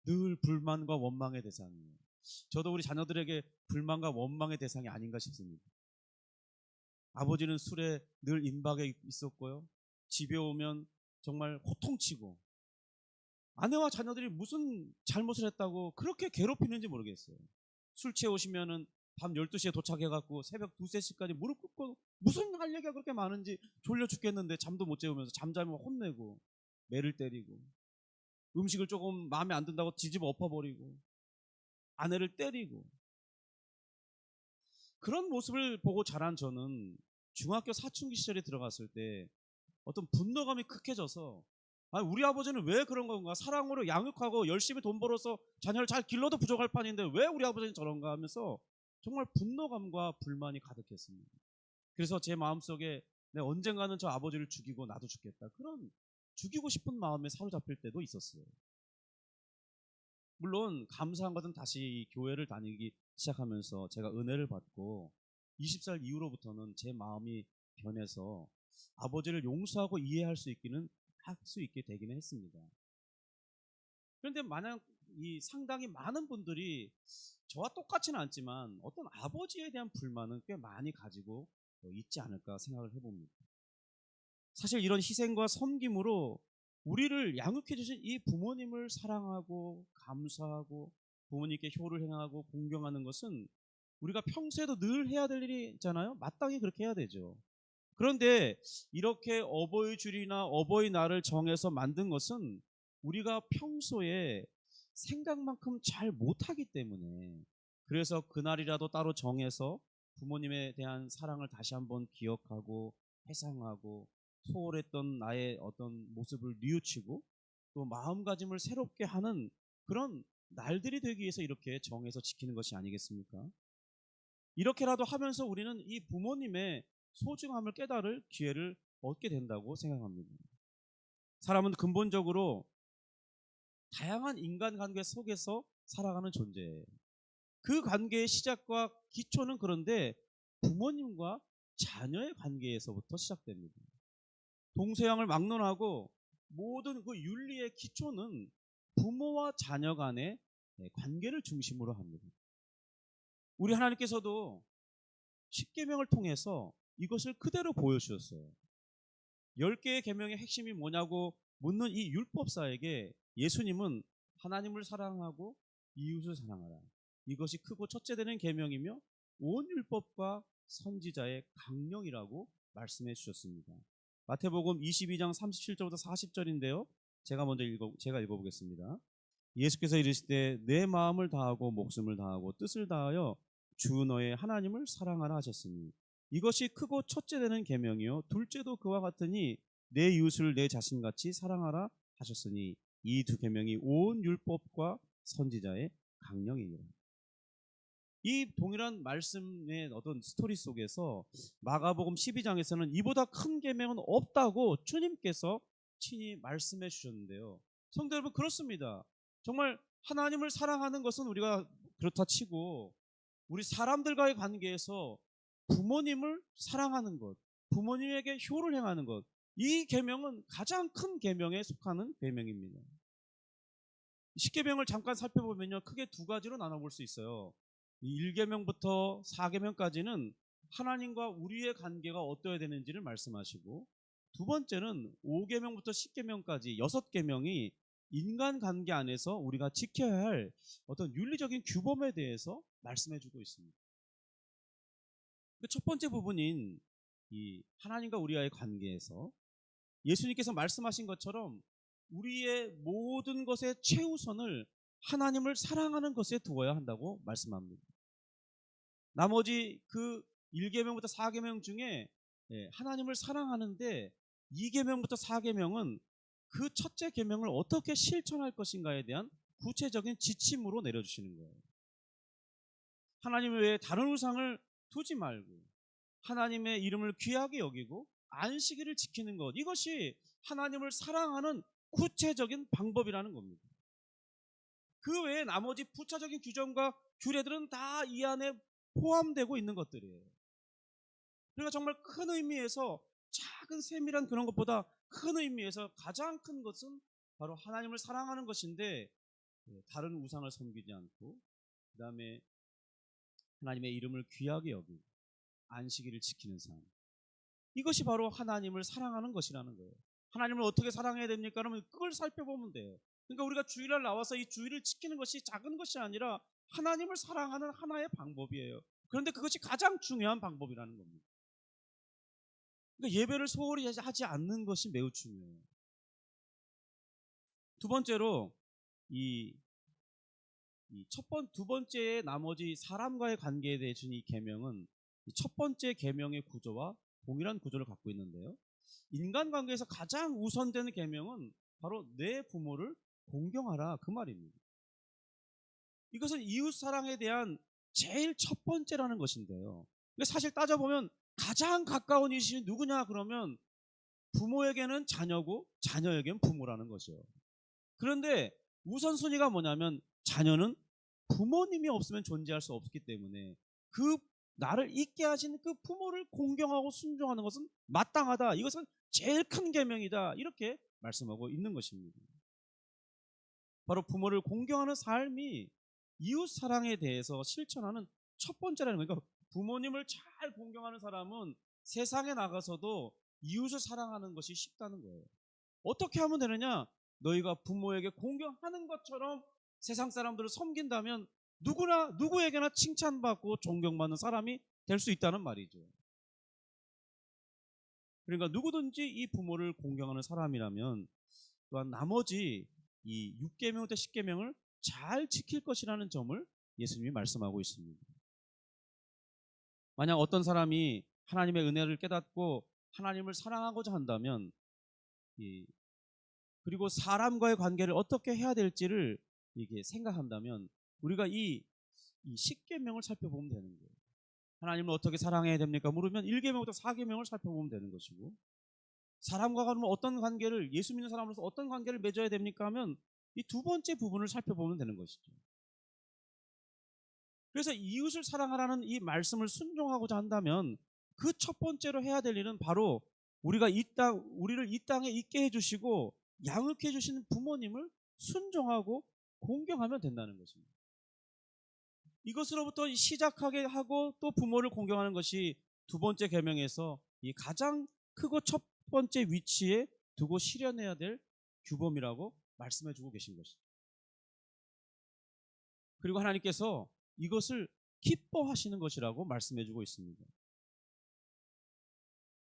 늘 불만과 원망의 대상이에요. 저도 우리 자녀들에게 불만과 원망의 대상이 아닌가 싶습니다. 아버지는 술에 늘 임박해 있었고요. 집에 오면 정말 호통치고 아내와 자녀들이 무슨 잘못을 했다고 그렇게 괴롭히는지 모르겠어요. 술 취해오시면은 밤 12시에 도착해갖고 새벽 2, 3시까지 무릎 꿇고 무슨 할 얘기가 그렇게 많은지 졸려 죽겠는데 잠도 못 재우면서 잠자면 혼내고 매를 때리고 음식을 조금 마음에 안 든다고 뒤집어 엎어버리고 아내를 때리고 그런 모습을 보고 자란 저는 중학교 사춘기 시절에 들어갔을 때 어떤 분노감이 극해져서 우리 아버지는 왜 그런 건가? 사랑으로 양육하고 열심히 돈 벌어서 자녀를 잘 길러도 부족할 판인데 왜 우리 아버지는 저런가 하면서 정말 분노감과 불만이 가득했습니다. 그래서 제 마음속에 내가 언젠가는 저 아버지를 죽이고 나도 죽겠다. 그런 죽이고 싶은 마음에 사로잡힐 때도 있었어요. 물론 감사한 것은 다시 교회를 다니기 시작하면서 제가 은혜를 받고 20살 이후로부터는 제 마음이 변해서 아버지를 용서하고 이해할 수 있게 되기는 했습니다. 그런데 만약 이 상당히 많은 분들이 저와 똑같지는 않지만 어떤 아버지에 대한 불만은 꽤 많이 가지고 있지 않을까 생각을 해봅니다. 사실 이런 희생과 섬김으로 우리를 양육해 주신 이 부모님을 사랑하고 감사하고 부모님께 효를 행하고 공경하는 것은 우리가 평소에도 늘 해야 될 일이잖아요. 마땅히 그렇게 해야 되죠. 그런데 이렇게 어버이주일이나 어버이날을 정해서 만든 것은 우리가 평소에 생각만큼 잘 못하기 때문에 그래서 그날이라도 따로 정해서 부모님에 대한 사랑을 다시 한번 기억하고 회상하고 소홀했던 나의 어떤 모습을 뉘우치고 또 마음가짐을 새롭게 하는 그런 날들이 되기 위해서 이렇게 정해서 지키는 것이 아니겠습니까? 이렇게라도 하면서 우리는 이 부모님의 소중함을 깨달을 기회를 얻게 된다고 생각합니다. 사람은 근본적으로 다양한 인간관계 속에서 살아가는 존재예요. 그 관계의 시작과 기초는 그런데 부모님과 자녀의 관계에서부터 시작됩니다. 동서양을 막론하고 모든 그 윤리의 기초는 부모와 자녀 간의 관계를 중심으로 합니다. 우리 하나님께서도 십계명을 통해서 이것을 그대로 보여주셨어요. 10개의 계명의 핵심이 뭐냐고 묻는 이 율법사에게 예수님은 하나님을 사랑하고 이웃을 사랑하라. 이것이 크고 첫째 되는 계명이며 온 율법과 선지자의 강령이라고 말씀해 주셨습니다. 마태복음 22장 37절부터 40절인데요. 제가 읽어보겠습니다. 예수께서 이르시되 내 마음을 다하고 목숨을 다하고 뜻을 다하여 주 너의 하나님을 사랑하라 하셨으니 이것이 크고 첫째 되는 계명이요 둘째도 그와 같으니 내 이웃을 내 자신같이 사랑하라 하셨으니 이 두 계명이 온 율법과 선지자의 강령이니라. 이 동일한 말씀의 어떤 스토리 속에서 마가복음 12장에서는 이보다 큰 계명은 없다고 주님께서 친히 말씀해 주셨는데요. 성도 여러분, 그렇습니다. 정말 하나님을 사랑하는 것은 우리가 그렇다 치고 우리 사람들과의 관계에서 부모님을 사랑하는 것, 부모님에게 효를 행하는 것, 이 계명은 가장 큰 계명에 속하는 계명입니다. 10계명을 잠깐 살펴보면요, 크게 두 가지로 나눠볼 수 있어요. 이 1계명부터 4계명까지는 하나님과 우리의 관계가 어떠해야 되는지를 말씀하시고, 두 번째는 5계명부터 10계명까지 6계명이 인간관계 안에서 우리가 지켜야 할 어떤 윤리적인 규범에 대해서 말씀해주고 있습니다. 첫 번째 부분인 이 하나님과 우리와의 관계에서 예수님께서 말씀하신 것처럼 우리의 모든 것의 최우선을 하나님을 사랑하는 것에 두어야 한다고 말씀합니다. 나머지 그 1계명부터 4계명 중에 하나님을 사랑하는데 2계명부터 4계명은 그 첫째 계명을 어떻게 실천할 것인가에 대한 구체적인 지침으로 내려주시는 거예요. 하나님 외에 다른 우상을 두지 말고 하나님의 이름을 귀하게 여기고 안식일을 지키는 것, 이것이 하나님을 사랑하는 구체적인 방법이라는 겁니다. 그 외에 나머지 부차적인 규정과 규례들은 다 이 안에 포함되고 있는 것들이에요. 그러니까 정말 큰 의미에서 작은 세밀한 그런 것보다 큰 의미에서 가장 큰 것은 바로 하나님을 사랑하는 것인데, 다른 우상을 섬기지 않고 그 다음에 하나님의 이름을 귀하게 여기고 안식일을 지키는 삶, 이것이 바로 하나님을 사랑하는 것이라는 거예요. 하나님을 어떻게 사랑해야 됩니까? 그러면 그걸 살펴보면 돼요. 그러니까 우리가 주일날 나와서 이 주일을 지키는 것이 작은 것이 아니라 하나님을 사랑하는 하나의 방법이에요. 그런데 그것이 가장 중요한 방법이라는 겁니다. 그러니까 예배를 소홀히 하지 않는 것이 매우 중요해요. 두 번째로 두 번째의 나머지 사람과의 관계에 대해 준 이 계명은 첫 번째 계명의 구조와 동일한 구조를 갖고 있는데요. 인간관계에서 가장 우선되는 계명은 바로 내 부모를 공경하라, 그 말입니다. 이것은 이웃 사랑에 대한 제일 첫 번째라는 것인데요. 사실 따져보면 가장 가까운 이웃이 누구냐 그러면 부모에게는 자녀고 자녀에게는 부모라는 것이죠. 그런데 우선순위가 뭐냐면 자녀는 부모님이 없으면 존재할 수 없기 때문에 그 나를 있게 하신 그 부모를 공경하고 순종하는 것은 마땅하다. 이것은 제일 큰 계명이다. 이렇게 말씀하고 있는 것입니다. 바로 부모를 공경하는 삶이 이웃 사랑에 대해서 실천하는 첫 번째라는 거예요. 그러니까 부모님을 잘 공경하는 사람은 세상에 나가서도 이웃을 사랑하는 것이 쉽다는 거예요. 어떻게 하면 되느냐? 너희가 부모에게 공경하는 것처럼 세상 사람들을 섬긴다면 누구에게나 칭찬받고 존경받는 사람이 될 수 있다는 말이죠. 그러니까 누구든지 이 부모를 공경하는 사람이라면 또한 나머지 이 6계명부터 10계명을 잘 지킬 것이라는 점을 예수님이 말씀하고 있습니다. 만약 어떤 사람이 하나님의 은혜를 깨닫고 하나님을 사랑하고자 한다면 그리고 사람과의 관계를 어떻게 해야 될지를 이게 생각한다면 우리가 이 10계명을 살펴보면 되는 거예요. 하나님을 어떻게 사랑해야 됩니까? 물으면 1계명부터 4계명을 살펴보면 되는 것이고, 사람과 그러면 어떤 관계를, 예수 믿는 사람으로서 어떤 관계를 맺어야 됩니까? 하면 이 두 번째 부분을 살펴보면 되는 것이죠. 그래서 이웃을 사랑하라는 이 말씀을 순종하고자 한다면 그 첫 번째로 해야 될 일은 바로 우리를 이 땅에 있게 해주시고 양육해 주시는 부모님을 순종하고 공경하면 된다는 것입니다. 이것으로부터 시작하게 하고 또 부모를 공경하는 것이 두 번째 계명에서 이 가장 크고 첫 번째 위치에 두고 실현해야 될 규범이라고 말씀해 주고 계신 것이죠. 그리고 하나님께서 이것을 기뻐하시는 것이라고 말씀해 주고 있습니다.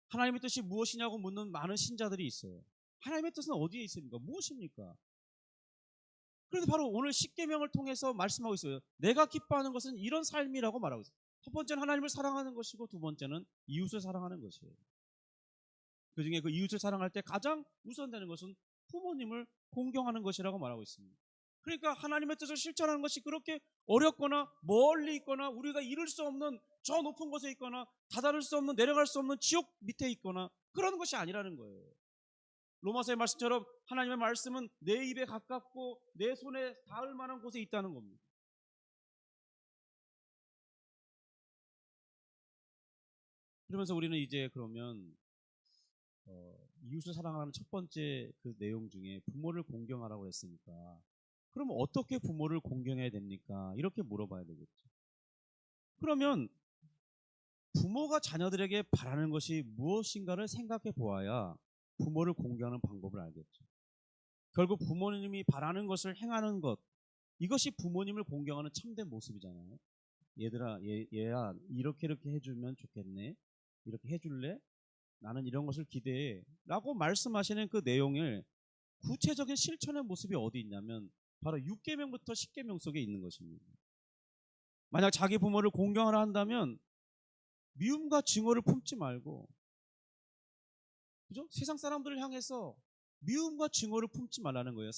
하나님의 뜻이 무엇이냐고 묻는 많은 신자들이 있어요. 하나님의 뜻은 어디에 있습니까? 무엇입니까? 그런데 바로 오늘 10계명을 통해서 말씀하고 있어요. 내가 기뻐하는 것은 이런 삶이라고 말하고 있어요. 첫 번째는 하나님을 사랑하는 것이고 두 번째는 이웃을 사랑하는 것이에요. 그중에 그 이웃을 사랑할 때 가장 우선되는 것은 부모님을 공경하는 것이라고 말하고 있습니다. 그러니까 하나님의 뜻을 실천하는 것이 그렇게 어렵거나 멀리 있거나 우리가 이룰 수 없는 저 높은 곳에 있거나 다다를 수 없는 내려갈 수 없는 지옥 밑에 있거나 그런 것이 아니라는 거예요. 로마서의 말씀처럼 하나님의 말씀은 내 입에 가깝고 내 손에 닿을 만한 곳에 있다는 겁니다. 그러면서 우리는 이제 그러면 이웃을 사랑하는 첫 번째 그 내용 중에 부모를 공경하라고 했으니까 그럼 어떻게 부모를 공경해야 됩니까? 이렇게 물어봐야 되겠죠. 그러면 부모가 자녀들에게 바라는 것이 무엇인가를 생각해 보아야 부모를 공경하는 방법을 알겠죠. 결국 부모님이 바라는 것을 행하는 것, 이것이 부모님을 공경하는 참된 모습이잖아요. 얘들아, 얘야 이렇게 해주면 좋겠네. 이렇게 해줄래? 나는 이런 것을 기대해 라고 말씀하시는 그 내용을 구체적인 실천의 모습이 어디 있냐면 바로 6계명부터 10계명 속에 있는 것입니다. 만약 자기 부모를 공경하라 한다면 미움과 증오를 품지 말고, 그죠? 세상 사람들을 향해서 미움과 증오를 품지 말라는 거예요.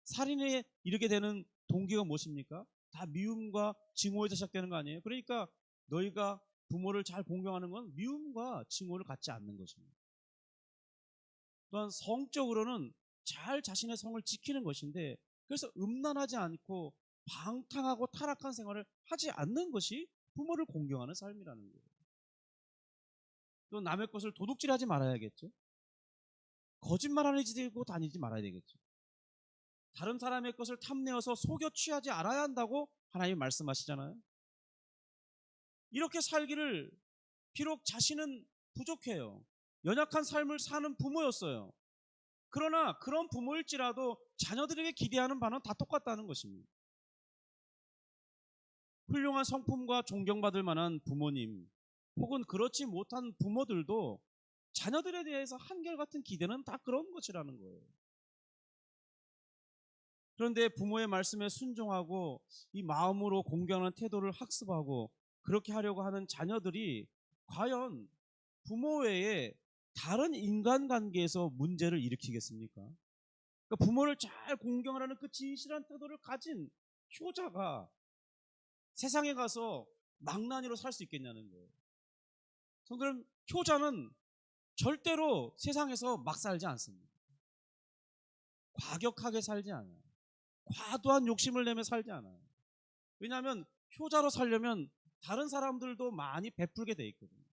살인에 이르게 되는 동기가 무엇입니까? 다 미움과 증오에서 시작되는 거 아니에요? 그러니까 너희가 부모를 잘 공경하는 건 미움과 증오를 갖지 않는 것입니다. 또한 성적으로는 잘 자신의 성을 지키는 것인데, 그래서 음란하지 않고 방탕하고 타락한 생활을 하지 않는 것이 부모를 공경하는 삶이라는 거예요. 또 남의 것을 도둑질하지 말아야겠죠. 거짓말하는 짓 들고 다니지 말아야 되겠죠. 다른 사람의 것을 탐내어서 속여 취하지 않아야 한다고 하나님이 말씀하시잖아요. 이렇게 살기를, 비록 자신은 부족해요. 연약한 삶을 사는 부모였어요. 그러나 그런 부모일지라도 자녀들에게 기대하는 바는 다 똑같다는 것입니다. 훌륭한 성품과 존경받을 만한 부모님 혹은 그렇지 못한 부모들도 자녀들에 대해서 한결같은 기대는 다 그런 것이라는 거예요. 그런데 부모의 말씀에 순종하고 이 마음으로 공경하는 태도를 학습하고 그렇게 하려고 하는 자녀들이 과연 부모 외에 다른 인간관계에서 문제를 일으키겠습니까? 그러니까 부모를 잘 공경하라는 그 진실한 태도를 가진 효자가 세상에 가서 망나니로 살 수 있겠냐는 거예요. 그럼 효자는 절대로 세상에서 막 살지 않습니다. 과격하게 살지 않아요. 과도한 욕심을 내며 살지 않아요. 왜냐하면 효자로 살려면 다른 사람들도 많이 베풀게 돼 있거든요.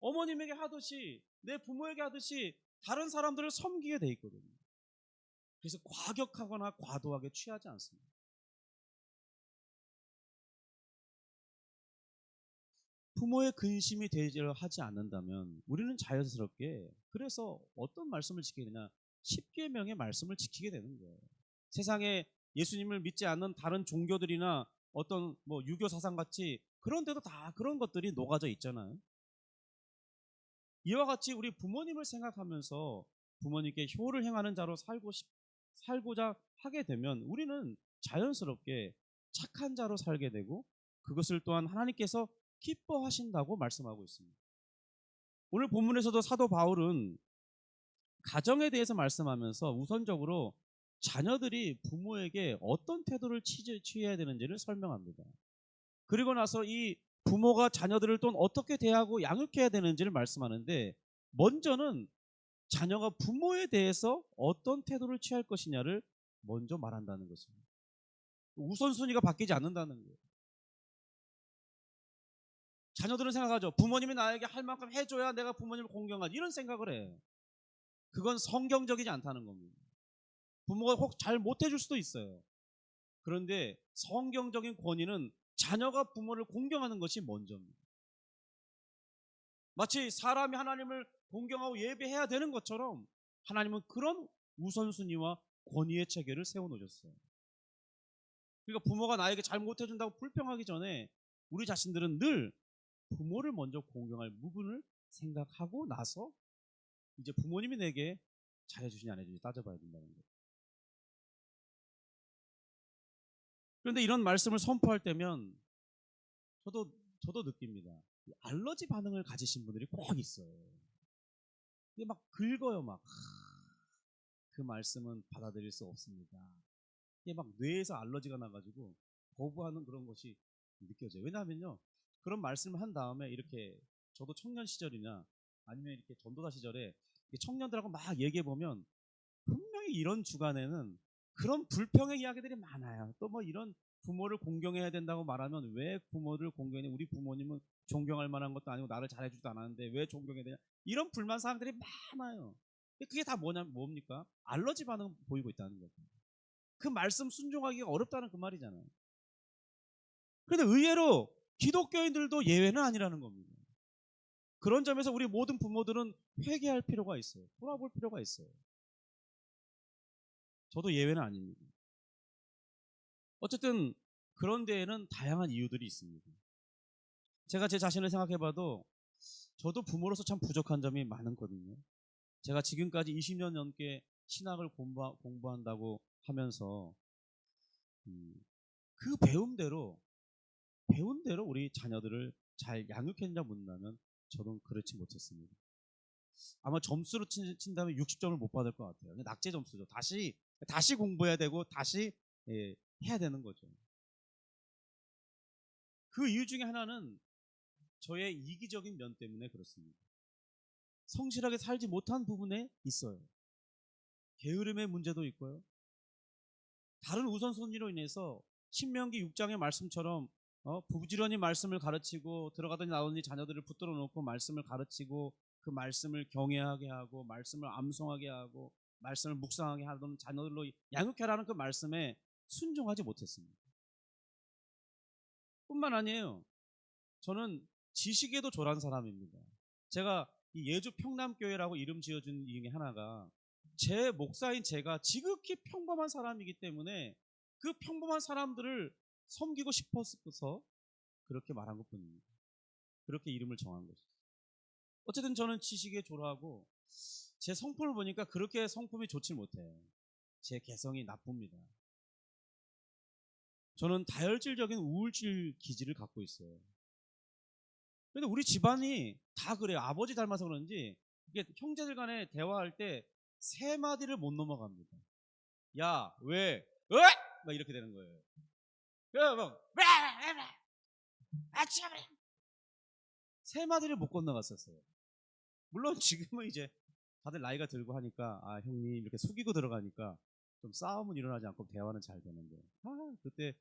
어머님에게 하듯이 내 부모에게 하듯이 다른 사람들을 섬기게 돼 있거든요. 그래서 과격하거나 과도하게 취하지 않습니다. 부모의 근심이 되려 하지 않는다면 우리는 자연스럽게 그래서 어떤 말씀을 지키게 되냐? 10계명의 말씀을 지키게 되는 거예요. 세상에 예수님을 믿지 않는 다른 종교들이나 어떤 유교 사상 같이 그런데도 다 그런 것들이 녹아져 있잖아요. 이와 같이 우리 부모님을 생각하면서 부모님께 효를 행하는 자로 살고자 하게 되면 우리는 자연스럽게 착한 자로 살게 되고 그것을 또한 하나님께서 기뻐하신다고 말씀하고 있습니다. 오늘 본문에서도 사도 바울은 가정에 대해서 말씀하면서 우선적으로 자녀들이 부모에게 어떤 태도를 취해야 되는지를 설명합니다. 그리고 나서 이 부모가 자녀들을 또 어떻게 대하고 양육해야 되는지를 말씀하는데 먼저는 자녀가 부모에 대해서 어떤 태도를 취할 것이냐를 먼저 말한다는 것입니다. 우선순위가 바뀌지 않는다는 거예요. 자녀들은 생각하죠. 부모님이 나에게 할 만큼 해줘야 내가 부모님을 공경하지, 이런 생각을 해요. 그건 성경적이지 않다는 겁니다. 부모가 혹 잘 못해줄 수도 있어요. 그런데 성경적인 권위는 자녀가 부모를 공경하는 것이 먼저입니다. 마치 사람이 하나님을 공경하고 예배해야 되는 것처럼 하나님은 그런 우선순위와 권위의 체계를 세워놓으셨어요. 그러니까 부모가 나에게 잘 못해준다고 불평하기 전에 우리 자신들은 늘 부모를 먼저 공경할 부분을 생각하고 나서 이제 부모님이 내게 잘해주시냐 안 해주시냐 따져봐야 된다는 거예요. 그런데 이런 말씀을 선포할 때면 저도 저도 느낍니다. 이 알러지 반응을 가지신 분들이 꼭 있어요. 이게 막 긁어요, 막. 그 말씀은 받아들일 수 없습니다. 이게 막 뇌에서 알러지가 나가지고 거부하는 그런 것이 느껴져요. 왜냐하면요, 그런 말씀을 한 다음에 이렇게 저도 청년 시절이나 아니면 이렇게 전도사 시절에 청년들하고 막 얘기해 보면 분명히 이런 주간에는 그런 불평의 이야기들이 많아요. 또 뭐 이런 부모를 공경해야 된다고 말하면 왜 부모를 공경해? 우리 부모님은 존경할 만한 것도 아니고 나를 잘해주지도 않았는데 왜 존경해야 되냐? 이런 불만 사항들이 많아요. 그게 다 뭡니까? 알러지 반응 보이고 있다는 거죠. 그 말씀 순종하기가 어렵다는 그 말이잖아요. 그런데 의외로 기독교인들도 예외는 아니라는 겁니다. 그런 점에서 우리 모든 부모들은 회개할 필요가 있어요. 돌아볼 필요가 있어요. 저도 예외는 아닙니다. 어쨌든 그런 데에는 다양한 이유들이 있습니다. 제가 제 자신을 생각해봐도 저도 부모로서 참 부족한 점이 많거든요. 제가 지금까지 20년 넘게 신학을 공부한다고 하면서 그 배운 대로 우리 자녀들을 잘 양육했냐 묻는다면 저는 그렇지 못했습니다. 아마 점수로 친다면 60점을 못 받을 것 같아요. 낙제 점수죠. 다시 공부해야 되고 다시 해야 되는 거죠. 그 이유 중에 하나는 저의 이기적인 면 때문에 그렇습니다. 성실하게 살지 못한 부분에 있어요. 게으름의 문제도 있고요. 다른 우선순위로 인해서 신명기 6장의 말씀처럼 부지런히 말씀을 가르치고 들어가더니 나오더니 자녀들을 붙들어 놓고 말씀을 가르치고 그 말씀을 경외하게 하고 말씀을 암송하게 하고 말씀을 묵상하게 하던 자녀들로 양육해라는 그 말씀에 순종하지 못했습니다. 뿐만 아니에요. 저는 지식에도 졸한 사람입니다. 제가 이 예주 평남교회라고 이름 지어준 이유 중에 하나가 제 목사인 제가 지극히 평범한 사람이기 때문에 그 평범한 사람들을 섬기고 싶어서 그렇게 말한 것뿐입니다. 그렇게 이름을 정한 것이죠. 어쨌든 저는 지식에 졸하고 제 성품을 보니까 그렇게 성품이 좋지 못해요. 제 개성이 나쁩니다. 저는 다혈질적인 우울질 기질을 갖고 있어요. 근데 우리 집안이 다 그래요. 아버지 닮아서 그런지 이게 형제들 간에 대화할 때 세 마디를 못 넘어갑니다. 야, 왜? 왜? 막 이렇게 되는 거예요. 야, 막 세 마디를 못 건너갔었어요. 물론 지금은 이제 다들 나이가 들고 하니까 형님 이렇게 숙이고 들어가니까 좀 싸움은 일어나지 않고 대화는 잘 되는데 그때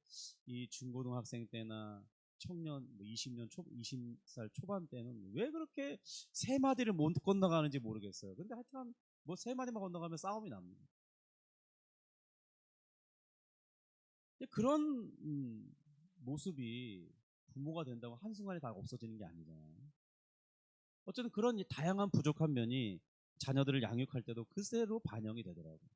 이 중고등학생 때나 청년 20살 초반 때는 왜 그렇게 세 마디를 못 건너가는지 모르겠어요. 근데 하여튼 뭐 세 마디만 건너가면 싸움이 납니다. 그런 모습이 부모가 된다고 한순간에 다 없어지는 게 아니잖아요. 어쨌든 그런 다양한 부족한 면이 자녀들을 양육할 때도 그대로 반영이 되더라고요.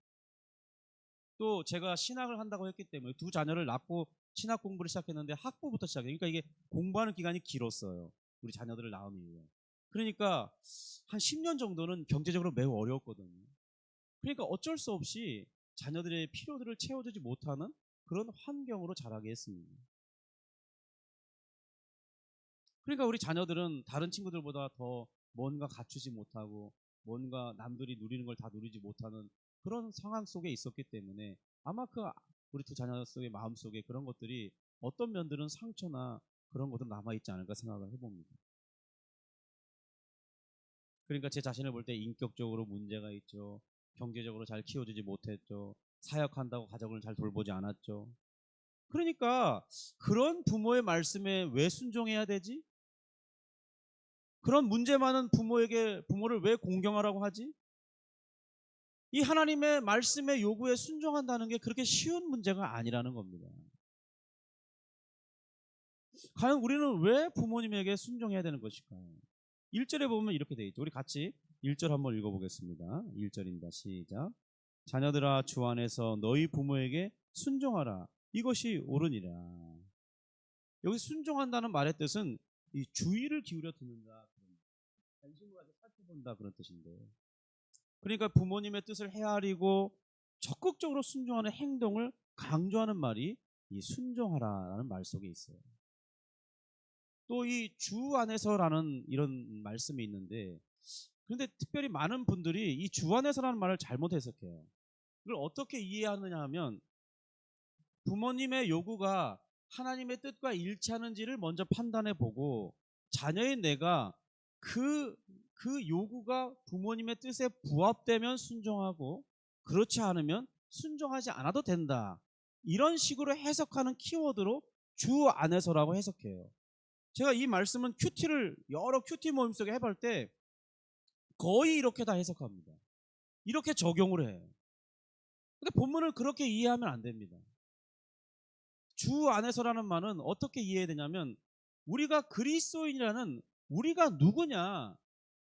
또 제가 신학을 한다고 했기 때문에 두 자녀를 낳고 신학 공부를 시작했는데 학부부터 시작해요. 그러니까 이게 공부하는 기간이 길었어요. 우리 자녀들을 낳은 이후에. 그러니까 한 10년 정도는 경제적으로 매우 어려웠거든요. 그러니까 어쩔 수 없이 자녀들의 필요들을 채워주지 못하는 그런 환경으로 자라게 했습니다. 그러니까 우리 자녀들은 다른 친구들보다 더 뭔가 갖추지 못하고 뭔가 남들이 누리는 걸 다 누리지 못하는 그런 상황 속에 있었기 때문에 아마 우리 두 자녀 속의 마음 속에 그런 것들이 어떤 면들은 상처나 그런 것도 남아있지 않을까 생각을 해봅니다. 그러니까 제 자신을 볼 때 인격적으로 문제가 있죠. 경제적으로 잘 키워주지 못했죠. 사역한다고 가정을 잘 돌보지 않았죠. 그러니까 그런 부모의 말씀에 왜 순종해야 되지? 그런 문제 많은 부모를 왜 공경하라고 하지? 이 하나님의 말씀의 요구에 순종한다는 게 그렇게 쉬운 문제가 아니라는 겁니다. 과연 우리는 왜 부모님에게 순종해야 되는 것일까요? 1절에 보면 이렇게 되어 있죠. 우리 같이 1절 한번 읽어보겠습니다. 1절입니다. 시작. 자녀들아 주 안에서 너희 부모에게 순종하라. 이것이 옳으니라. 여기 순종한다는 말의 뜻은 이 주의를 기울여 듣는다, 관심을 가지고 살펴본다 그런 뜻인데, 그러니까 부모님의 뜻을 헤아리고 적극적으로 순종하는 행동을 강조하는 말이 이 순종하라라는 말 속에 있어요. 또 이 주 안에서라는 이런 말씀이 있는데, 그런데 특별히 많은 분들이 이 주 안에서라는 말을 잘못 해석해요. 이걸 어떻게 이해하느냐 하면, 부모님의 요구가 하나님의 뜻과 일치하는지를 먼저 판단해 보고, 자녀인 내가 그 요구가 부모님의 뜻에 부합되면 순종하고, 그렇지 않으면 순종하지 않아도 된다. 이런 식으로 해석하는 키워드로 주 안에서라고 해석해요. 제가 이 말씀은 큐티를 여러 큐티 모임 속에 해볼 때 거의 이렇게 다 해석합니다. 이렇게 적용을 해요. 근데 본문을 그렇게 이해하면 안 됩니다. 주 안에서라는 말은 어떻게 이해해야 되냐면, 우리가 그리스도인이라는, 우리가 누구냐,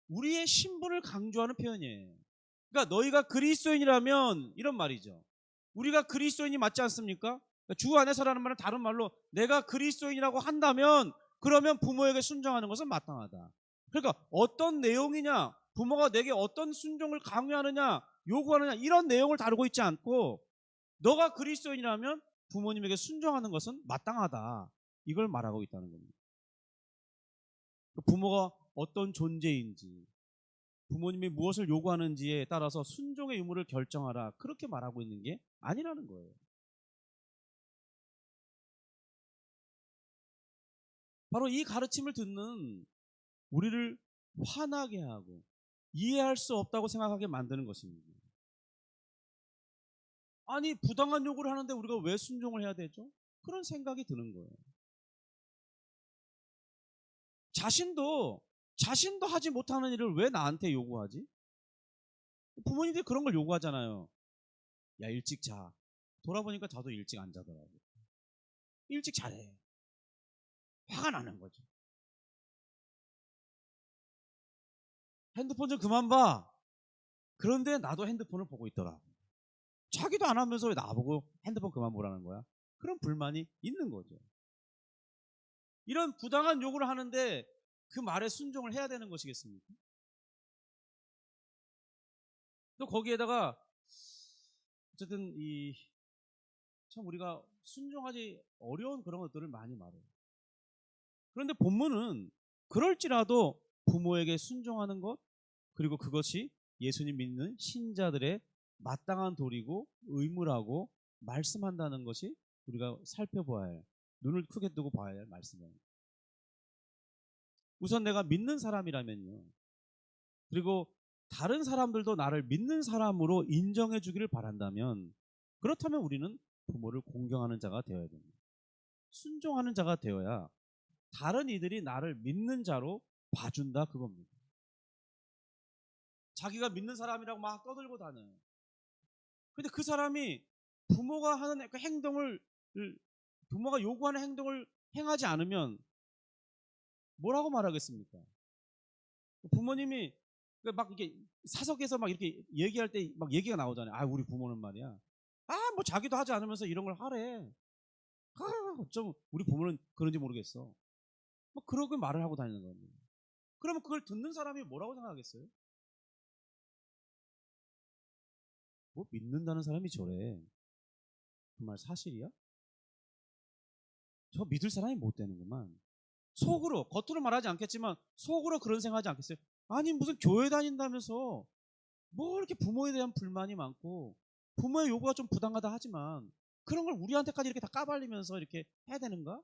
우리의 신분을 강조하는 표현이에요. 그러니까 너희가 그리스도인이라면, 이런 말이죠. 우리가 그리스도인이 맞지 않습니까? 그러니까 주 안에서라는 말은 다른 말로 내가 그리스도인이라고 한다면 그러면 부모에게 순종하는 것은 마땅하다. 그러니까 어떤 내용이냐, 부모가 내게 어떤 순종을 강요하느냐, 요구하느냐, 이런 내용을 다루고 있지 않고, 너가 그리스도인이라면 부모님에게 순종하는 것은 마땅하다. 이걸 말하고 있다는 겁니다. 부모가 어떤 존재인지, 부모님이 무엇을 요구하는지에 따라서 순종의 의무를 결정하라. 그렇게 말하고 있는 게 아니라는 거예요. 바로 이 가르침을 듣는 우리를 화나게 하고 이해할 수 없다고 생각하게 만드는 것입니다. 아니, 부당한 요구를 하는데 우리가 왜 순종을 해야 되죠? 그런 생각이 드는 거예요. 자신도 하지 못하는 일을 왜 나한테 요구하지? 부모님들이 그런 걸 요구하잖아요. 야, 일찍 자. 돌아보니까 자도 일찍 안 자더라고. 일찍 자래. 화가 나는 거죠. 핸드폰 좀 그만 봐. 그런데 나도 핸드폰을 보고 있더라. 자기도 안 하면서 왜 나보고 핸드폰 그만 보라는 거야? 그런 불만이 있는 거죠. 이런 부당한 요구를 하는데 그 말에 순종을 해야 되는 것이겠습니까? 또 거기에다가 어쨌든 참 우리가 순종하기 어려운 그런 것들을 많이 말해요. 그런데 본문은 그럴지라도 부모에게 순종하는 것, 그리고 그것이 예수님 믿는 신자들의 마땅한 도리고 의무라고 말씀한다는 것이 우리가 살펴봐야 할, 눈을 크게 뜨고 봐야 할 말씀입니다. 우선 내가 믿는 사람이라면요, 그리고 다른 사람들도 나를 믿는 사람으로 인정해 주기를 바란다면, 그렇다면 우리는 부모를 공경하는 자가 되어야 됩니다. 순종하는 자가 되어야 다른 이들이 나를 믿는 자로 봐준다, 그겁니다. 자기가 믿는 사람이라고 막 떠들고 다녀요. 근데 그 사람이 부모가 하는 그 행동을, 부모가 요구하는 행동을 행하지 않으면 뭐라고 말하겠습니까? 부모님이 막 이렇게 사석에서 막 이렇게 얘기할 때 막 얘기가 나오잖아요. 아, 우리 부모는 말이야. 뭐 자기도 하지 않으면서 이런 걸 하래. 어쩜 우리 부모는 그런지 모르겠어. 뭐 그러고 말을 하고 다니는 겁니다. 그러면 그걸 듣는 사람이 뭐라고 생각하겠어요? 뭐 믿는다는 사람이 저래. 그 말 사실이야? 저 믿을 사람이 못 되는구만. 속으로, 겉으로 말하지 않겠지만 속으로 그런 생각하지 않겠어요? 아니, 무슨 교회 다닌다면서 뭐 이렇게 부모에 대한 불만이 많고 부모의 요구가 좀 부당하다 하지만 그런 걸 우리한테까지 이렇게 다 까발리면서 이렇게 해야 되는가?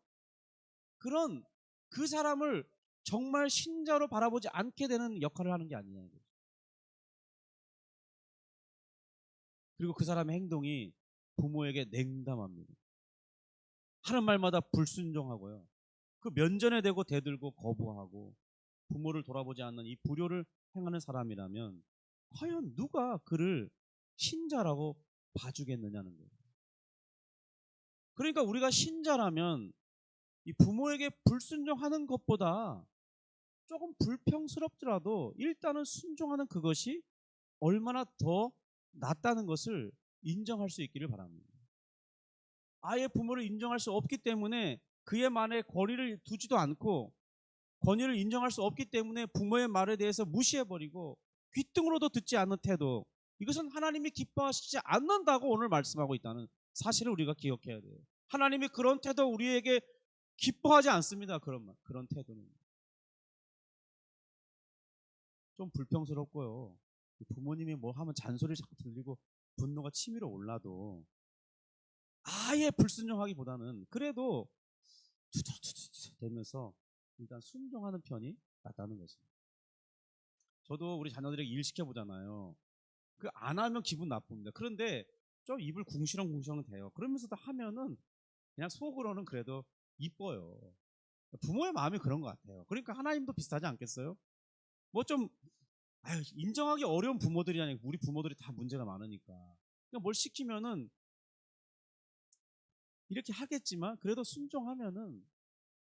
그런, 그 사람을 정말 신자로 바라보지 않게 되는 역할을 하는 게 아니냐. 그리고 그 사람의 행동이 부모에게 냉담합니다. 하는 말마다 불순종하고요. 그 면전에 대고 대들고 거부하고 부모를 돌아보지 않는 이 불효를 행하는 사람이라면 과연 누가 그를 신자라고 봐주겠느냐는 거예요. 그러니까 우리가 신자라면 이 부모에게 불순종하는 것보다 조금 불평스럽더라도 일단은 순종하는 그것이 얼마나 더 낫다는 것을 인정할 수 있기를 바랍니다. 아예 부모를 인정할 수 없기 때문에 그의 말에 권위를 두지도 않고, 권위를 인정할 수 없기 때문에 부모의 말에 대해서 무시해버리고 귓등으로도 듣지 않는 태도, 이것은 하나님이 기뻐하시지 않는다고 오늘 말씀하고 있다는 사실을 우리가 기억해야 돼요. 하나님이 그런 태도 우리에게 기뻐하지 않습니다. 그런 태도는. 좀 불평스럽고요. 부모님이 뭐 하면 잔소리 자꾸 들리고 분노가 치밀어 올라도 아예 불순종하기보다는 그래도 투투투투 되면서 일단 순종하는 편이 낫다는 것입니다. 저도 우리 자녀들에게 일 시켜보잖아요. 그 안 하면 기분 나쁩니다. 그런데 좀 입을 궁시렁궁시렁 대요. 그러면서도 하면은 그냥 속으로는 그래도 이뻐요. 부모의 마음이 그런 것 같아요. 그러니까 하나님도 비슷하지 않겠어요? 뭐 좀 인정하기 어려운 부모들이 아니고 우리 부모들이 다 문제가 많으니까 그냥 뭘 시키면은 이렇게 하겠지만 그래도 순종하면은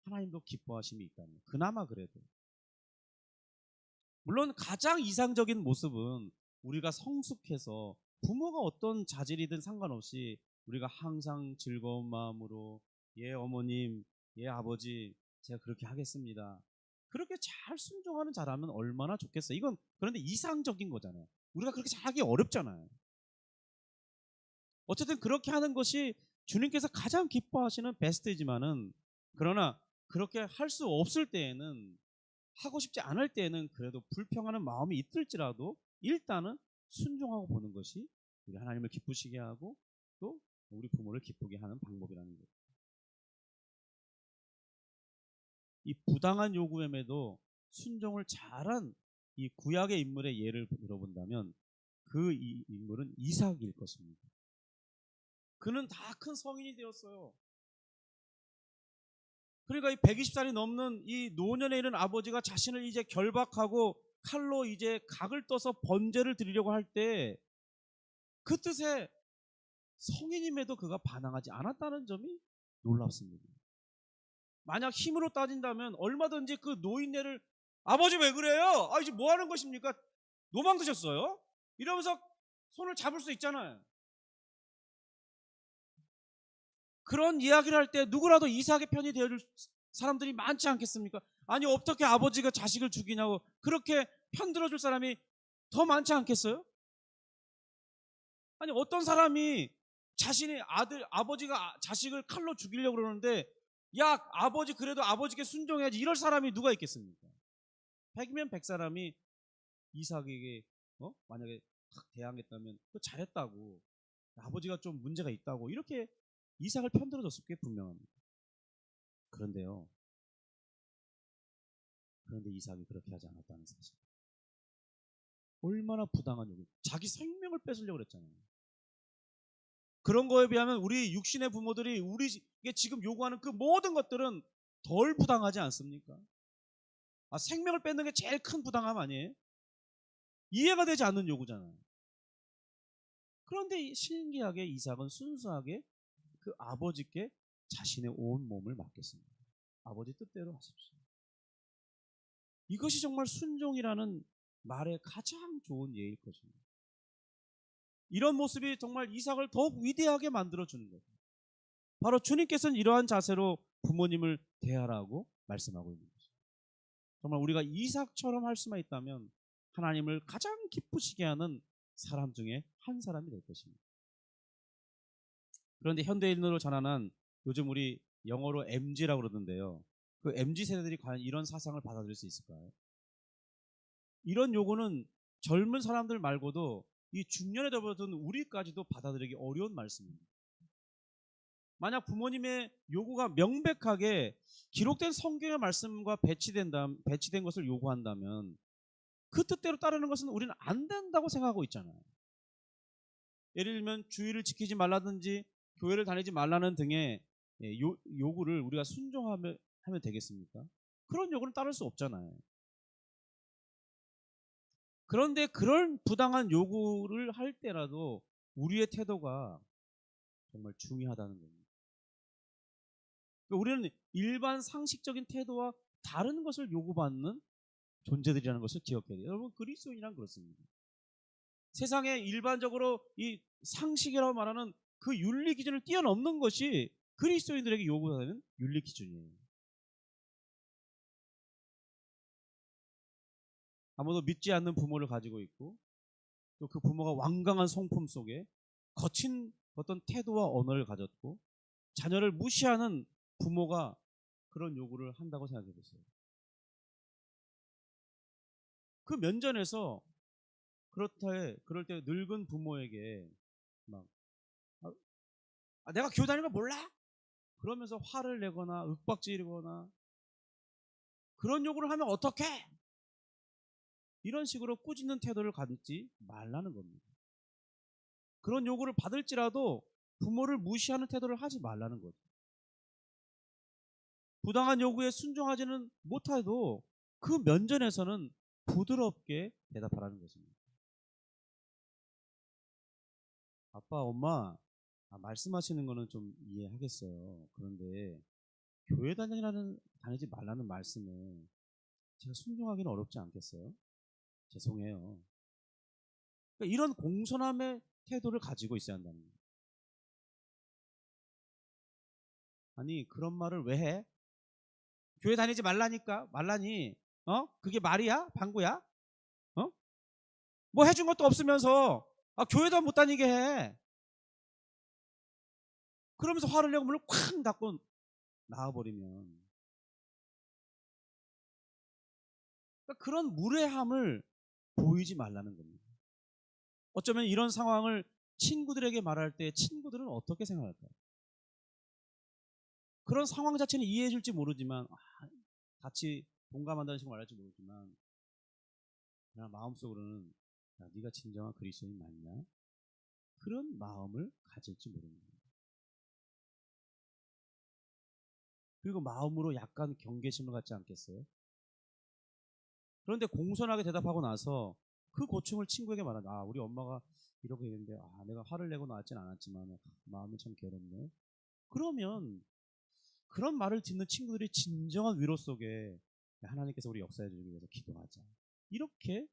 하나님도 기뻐하심이 있다는 거예요. 그나마 그래도. 물론 가장 이상적인 모습은 우리가 성숙해서 부모가 어떤 자질이든 상관없이 우리가 항상 즐거운 마음으로 예 어머님, 예 아버지 제가 그렇게 하겠습니다. 그렇게 잘 순종하는 자라면 얼마나 좋겠어요. 이건 그런데 이상적인 거잖아요. 우리가 그렇게 잘하기 어렵잖아요. 어쨌든 그렇게 하는 것이 주님께서 가장 기뻐하시는 베스트이지만은 그러나 그렇게 할 수 없을 때에는 하고 싶지 않을 때에는 그래도 불평하는 마음이 있을지라도 일단은 순종하고 보는 것이 우리 하나님을 기쁘시게 하고 또 우리 부모를 기쁘게 하는 방법이라는 거예요. 이 부당한 요구임에도 순종을 잘한 이 구약의 인물의 예를 들어본다면 그 인물은 이삭일 것입니다. 그는 다 큰 성인이 되었어요. 그러니까 이 120살이 넘는 이 노년에 이른 아버지가 자신을 이제 결박하고 칼로 이제 각을 떠서 번제를 드리려고 할 때 그 뜻에 성인임에도 그가 반항하지 않았다는 점이 놀랍습니다. 만약 힘으로 따진다면 얼마든지 그 노인네를 아버지 왜 그래요? 아 이제 뭐 하는 것입니까? 노망 드셨어요? 이러면서 손을 잡을 수 있잖아요. 그런 이야기를 할 때 누구라도 이삭의 편이 되어줄 사람들이 많지 않겠습니까? 아니 어떻게 아버지가 자식을 죽이냐고 그렇게 편들어줄 사람이 더 많지 않겠어요? 아니 어떤 사람이 자신의 아버지가 자식을 칼로 죽이려고 그러는데 야 아버지 그래도 아버지께 순종해야지 이럴 사람이 누가 있겠습니까? 100이면 100 사람이 이삭에게 만약에 대항했다면 그 잘했다고 아버지가 좀 문제가 있다고 이렇게 이삭을 편들어줬을 게 분명합니다. 그런데 이삭이 그렇게 하지 않았다는 사실. 얼마나 부당한 요구. 자기 생명을 뺏으려고 그랬잖아요. 그런 거에 비하면 우리 육신의 부모들이 우리에게 지금 요구하는 그 모든 것들은 덜 부당하지 않습니까? 생명을 뺏는 게 제일 큰 부당함 아니에요? 이해가 되지 않는 요구잖아요. 그런데 신기하게 이삭은 순수하게 그 아버지께 자신의 온 몸을 맡겼습니다. 아버지 뜻대로 하십시오. 이것이 정말 순종이라는 말의 가장 좋은 예일 것입니다. 이런 모습이 정말 이삭을 더욱 위대하게 만들어주는 거죠. 바로 주님께서는 이러한 자세로 부모님을 대하라고 말씀하고 있는 거죠. 정말 우리가 이삭처럼 할 수만 있다면 하나님을 가장 기쁘시게 하는 사람 중에 한 사람이 될 것입니다. 그런데 현대인으로 자라난 요즘 우리 영어로 MZ라고 그러던데요. 그 MZ 세대들이 과연 이런 사상을 받아들일 수 있을까요? 이런 요구는 젊은 사람들 말고도 이 중년에 접어든 우리까지도 받아들이기 어려운 말씀입니다. 만약 부모님의 요구가 명백하게 기록된 성경의 말씀과 배치된 것을 요구한다면 그 뜻대로 따르는 것은 우리는 안 된다고 생각하고 있잖아요. 예를 들면 주의를 지키지 말라든지 교회를 다니지 말라는 등의 요구를 우리가 순종하면 되겠습니까? 그런 요구는 따를 수 없잖아요. 그런데 그런 부당한 요구를 할 때라도 우리의 태도가 정말 중요하다는 겁니다. 우리는 일반 상식적인 태도와 다른 것을 요구받는 존재들이라는 것을 기억해야 돼요. 여러분 그리스도인이란 그렇습니다. 세상에 일반적으로 이 상식이라고 말하는 그 윤리 기준을 뛰어넘는 것이 그리스도인들에게 요구하는 윤리 기준이에요. 아무도 믿지 않는 부모를 가지고 있고 또 그 부모가 완강한 성품 속에 거친 어떤 태도와 언어를 가졌고 자녀를 무시하는 부모가 그런 요구를 한다고 생각해 보세요. 그 면전에서 그럴 때 늙은 부모에게 막 내가 교회 다니는 거 몰라? 그러면서 화를 내거나 윽박지르거나 그런 요구를 하면 어떡해? 이런 식으로 꾸짖는 태도를 갖지 말라는 겁니다. 그런 요구를 받을지라도 부모를 무시하는 태도를 하지 말라는 거죠. 부당한 요구에 순종하지는 못해도 그 면전에서는 부드럽게 대답하라는 것입니다. 아빠, 엄마, 말씀하시는 거는 좀 이해하겠어요. 그런데 교회 다니지 말라는 말씀에 제가 순종하기는 어렵지 않겠어요? 죄송해요. 그러니까 이런 공손함의 태도를 가지고 있어야 한다는 거예요. 아니, 그런 말을 왜 해? 교회 다니지 말라니까? 말라니? 그게 말이야? 방구야? 뭐 해준 것도 없으면서 교회도 못 다니게 해. 그러면서 화를 내고 문을 쾅 닫고 나와버리면 그러니까 그런 무례함을 보이지 말라는 겁니다. 어쩌면 이런 상황을 친구들에게 말할 때 친구들은 어떻게 생각할까요? 그런 상황 자체는 이해해 줄지 모르지만 같이 동감한다는 식으로 말할지 모르지만 그냥 마음속으로는 네가 진정한 그리스도인 맞냐? 그런 마음을 가질지 모릅니다. 그리고 마음으로 약간 경계심을 갖지 않겠어요? 그런데 공손하게 대답하고 나서 그 고충을 친구에게 말한다. 우리 엄마가 이렇게 했는데 내가 화를 내고 나왔진 않았지만 마음이 참 괴롭네. 그러면 그런 말을 듣는 친구들이 진정한 위로 속에 하나님께서 우리 역사해 주기 위해서 기도하자. 이렇게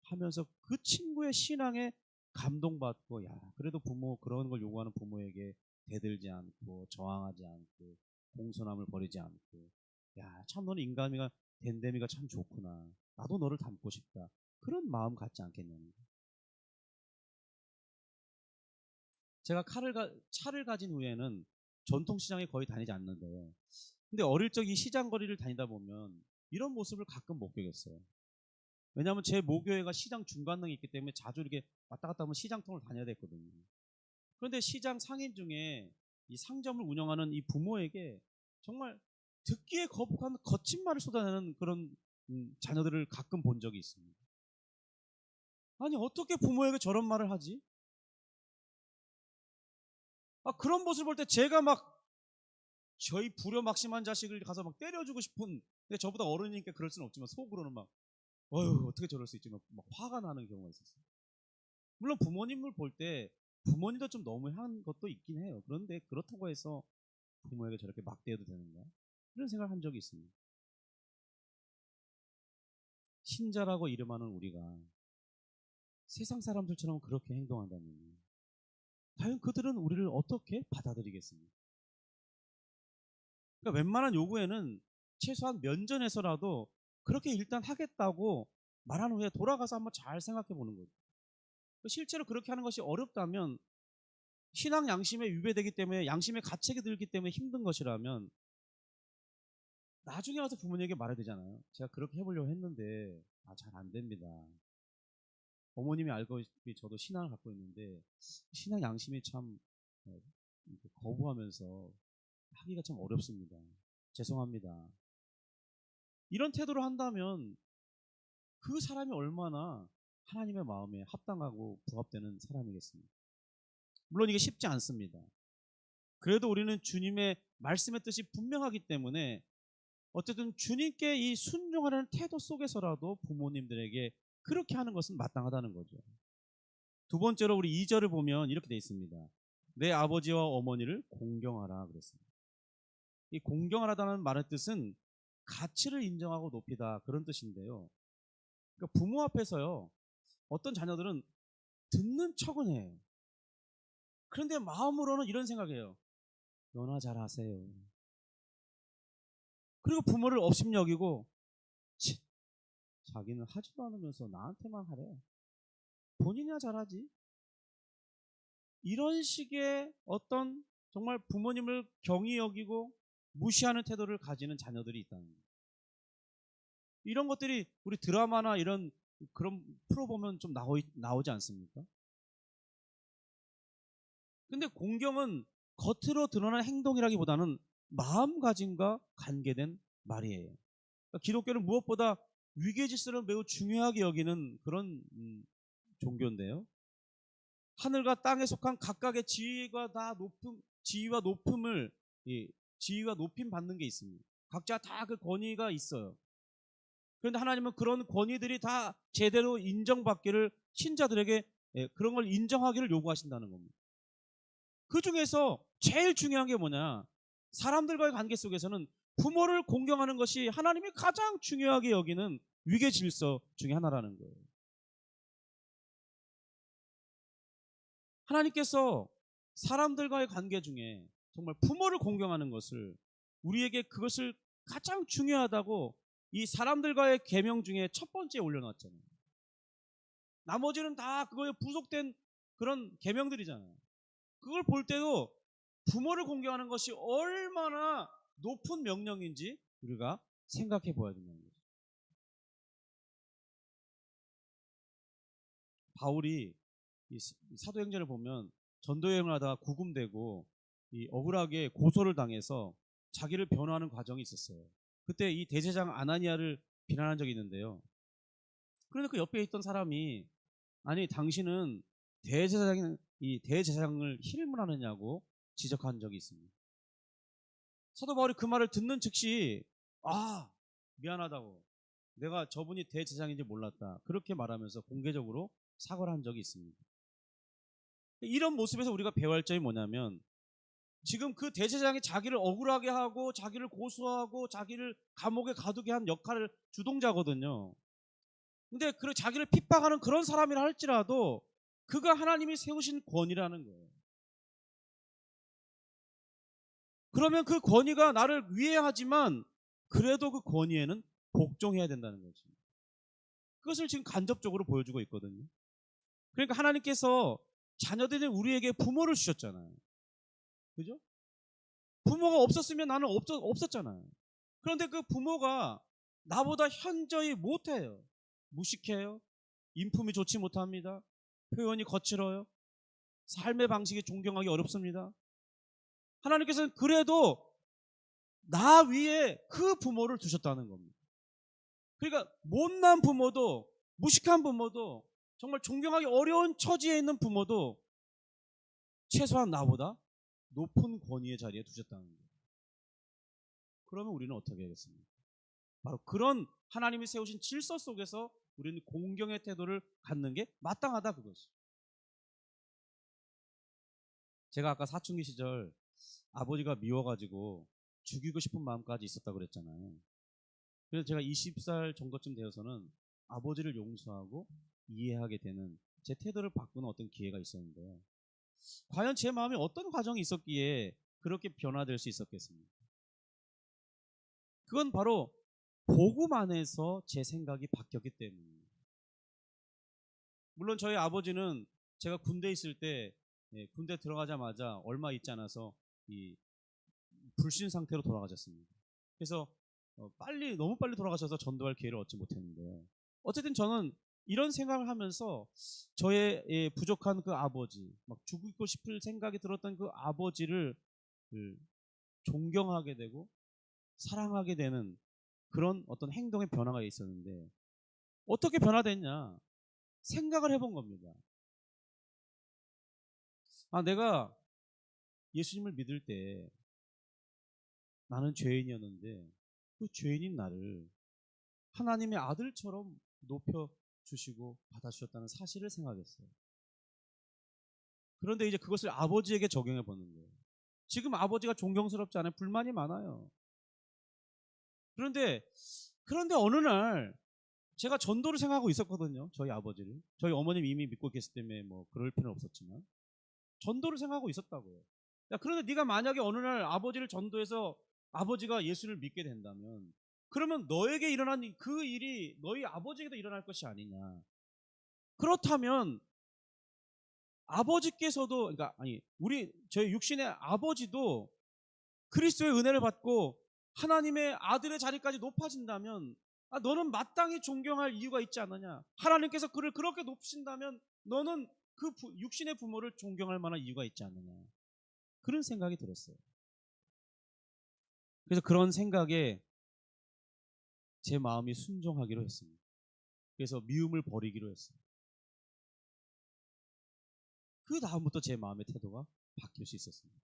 하면서 그 친구의 신앙에 감동받고 그래도 부모 그런 걸 요구하는 부모에게 대들지 않고 저항하지 않고 공손함을 버리지 않고 참 너는 인간미가 댄데미가 참 좋구나. 나도 너를 닮고 싶다. 그런 마음 갖지 않겠냐는 거예요. 제가 차를 가진 후에는 전통시장에 거의 다니지 않는데 근데 어릴 적 이 시장 거리를 다니다 보면 이런 모습을 가끔 목격했어요. 왜냐하면 제 모교회가 시장 중간능이 있기 때문에 자주 이렇게 왔다 갔다 하면 시장통을 다녀야 됐거든요. 그런데 시장 상인 중에 이 상점을 운영하는 이 부모에게 정말 듣기에 거북한 거친 말을 쏟아내는 그런 자녀들을 가끔 본 적이 있습니다. 아니 어떻게 부모에게 저런 말을 하지? 그런 모습을 볼 때 제가 막 저희 불효막심한 자식을 가서 막 때려주고 싶은 근데 저보다 어른이니까 그럴 수는 없지만 속으로는 막 어떻게 저럴 수 있지? 막 화가 나는 경우가 있었어요. 물론 부모님을 볼 때 부모님도 좀 너무한 것도 있긴 해요. 그런데 그렇다고 해서 부모에게 저렇게 막 대해도 되는가? 이런 생각을 한 적이 있습니다. 신자라고 이름하는 우리가 세상 사람들처럼 그렇게 행동한다면 과연 그들은 우리를 어떻게 받아들이겠습니까? 그러니까 웬만한 요구에는 최소한 면전에서라도 그렇게 일단 하겠다고 말한 후에 돌아가서 한번 잘 생각해 보는 거죠. 실제로 그렇게 하는 것이 어렵다면 신앙 양심에 위배되기 때문에 양심의 가책이 들기 때문에 힘든 것이라면 나중에 와서 부모님에게 말해야 되잖아요. 제가 그렇게 해보려고 했는데 잘 안 됩니다. 어머님이 알고 있기 저도 신앙을 갖고 있는데 신앙 양심이 참 거부하면서 하기가 참 어렵습니다. 죄송합니다. 이런 태도를 한다면 그 사람이 얼마나 하나님의 마음에 합당하고 부합되는 사람이겠습니까? 물론 이게 쉽지 않습니다. 그래도 우리는 주님의 말씀의 뜻이 분명하기 때문에 어쨌든 주님께 이 순종하는 태도 속에서라도 부모님들에게 그렇게 하는 것은 마땅하다는 거죠. 두 번째로 우리 2절을 보면 이렇게 되어 있습니다. 내 아버지와 어머니를 공경하라 그랬습니다. 이 공경하라는 말의 뜻은 가치를 인정하고 높이다 그런 뜻인데요. 그러니까 부모 앞에서요. 어떤 자녀들은 듣는 척은 해요. 그런데 마음으로는 이런 생각이에요. 너나 잘하세요. 그리고 부모를 업신여기고 자기는 하지도 않으면서 나한테만 하래. 본인이야 잘하지. 이런 식의 어떤 정말 부모님을 경히 여기고 무시하는 태도를 가지는 자녀들이 있다는 거예요. 이런 것들이 우리 드라마나 이런 그런 프로 보면 좀 나오지 않습니까? 근데 공경은 겉으로 드러난 행동이라기보다는 마음가짐과 관계된 말이에요. 그러니까 기독교는 무엇보다 위계 질서를 매우 중요하게 여기는 그런 종교인데요. 하늘과 땅에 속한 각각의 지위와 높음을 지위와 높임 받는 게 있습니다. 각자 다 그 권위가 있어요. 그런데 하나님은 그런 권위들이 다 제대로 인정받기를 신자들에게 그런 걸 인정하기를 요구하신다는 겁니다. 그 중에서 제일 중요한 게 뭐냐? 사람들과의 관계 속에서는 부모를 공경하는 것이 하나님이 가장 중요하게 여기는 위계 질서 중에 하나라는 거예요. 하나님께서 사람들과의 관계 중에 정말 부모를 공경하는 것을 우리에게 그것을 가장 중요하다고 이 사람들과의 계명 중에 첫 번째에 올려놨잖아요. 나머지는 다 그거에 부속된 그런 계명들이잖아요. 그걸 볼 때도 부모를 공경하는 것이 얼마나 높은 명령인지 우리가 생각해 보아야 된다는 거죠. 바울이 이 사도행전을 보면 전도여행을 하다가 구금되고 억울하게 고소를 당해서 자기를 변호하는 과정이 있었어요. 그때 이 대제사장 아나니아를 비난한 적이 있는데요. 그런데 그 옆에 있던 사람이 아니 당신은 대제사장을 힐문하느냐고 지적한 적이 있습니다. 사도 바울이 그 말을 듣는 즉시 미안하다고, 내가 저분이 대제사장인지 몰랐다, 그렇게 말하면서 공개적으로 사과를 한 적이 있습니다. 이런 모습에서 우리가 배워야 할 점이 뭐냐면, 지금 그 대제사장이 자기를 억울하게 하고 자기를 고소하고 자기를 감옥에 가두게 한 역할을 주동자거든요. 근데 그 자기를 핍박하는 그런 사람이라 할지라도 그가 하나님이 세우신 권위라는 거예요. 그러면 그 권위가 나를 위해하지만 그래도 그 권위에는 복종해야 된다는 거죠. 그것을 지금 간접적으로 보여주고 있거든요. 그러니까 하나님께서 자녀들인 우리에게 부모를 주셨잖아요. 그죠? 부모가 없었으면 나는 없었잖아요. 그런데 그 부모가 나보다 현저히 못해요. 무식해요. 인품이 좋지 못합니다. 표현이 거칠어요. 삶의 방식이 존경하기 어렵습니다. 하나님께서는 그래도 나 위에 그 부모를 두셨다는 겁니다. 그러니까 못난 부모도, 무식한 부모도, 정말 존경하기 어려운 처지에 있는 부모도 최소한 나보다 높은 권위의 자리에 두셨다는 거예요. 그러면 우리는 어떻게 하겠습니까? 바로 그런 하나님이 세우신 질서 속에서 우리는 공경의 태도를 갖는 게 마땅하다, 그것이. 제가 아까 사춘기 시절 아버지가 미워가지고 죽이고 싶은 마음까지 있었다고 그랬잖아요. 그래서 제가 20살 정도쯤 되어서는 아버지를 용서하고 이해하게 되는, 제 태도를 바꾸는 어떤 기회가 있었는데, 과연 제 마음에 어떤 과정이 있었기에 그렇게 변화될 수 있었겠습니까? 그건 바로 복음 안에서 제 생각이 바뀌었기 때문입니다. 물론 저희 아버지는 제가 군대에 있을 때 군대 들어가자마자 얼마 있지 않아서 이 불신 상태로 돌아가셨습니다. 그래서 너무 빨리 돌아가셔서 전도할 기회를 얻지 못했는데요. 어쨌든 저는 이런 생각을 하면서 저의 부족한 그 아버지, 막 죽고 싶을 생각이 들었던 그 아버지를 존경하게 되고 사랑하게 되는 그런 어떤 행동의 변화가 있었는데, 어떻게 변화됐냐 생각을 해본 겁니다. 내가 예수님을 믿을 때 나는 죄인이었는데 그 죄인인 나를 하나님의 아들처럼 높여주시고 받아주셨다는 사실을 생각했어요. 그런데 이제 그것을 아버지에게 적용해 보는 거예요. 지금 아버지가 존경스럽지 않아요? 불만이 많아요. 그런데 어느 날 제가 전도를 생각하고 있었거든요. 저희 아버지를. 저희 어머님 이미 믿고 계시기 때문에 뭐 그럴 필요는 없었지만 전도를 생각하고 있었다고요. 그런데 네가 만약에 어느 날 아버지를 전도해서 아버지가 예수를 믿게 된다면, 그러면 너에게 일어난 그 일이 너희 아버지에게도 일어날 것이 아니냐. 그렇다면 아버지께서도, 저희 육신의 아버지도 그리스도의 은혜를 받고 하나님의 아들의 자리까지 높아진다면 너는 마땅히 존경할 이유가 있지 않느냐. 하나님께서 그를 그렇게 높이신다면 너는 그 육신의 부모를 존경할 만한 이유가 있지 않느냐. 그런 생각이 들었어요. 그래서 그런 생각에 제 마음이 순종하기로 했습니다. 그래서 미움을 버리기로 했어요. 그 다음부터 제 마음의 태도가 바뀔 수 있었습니다.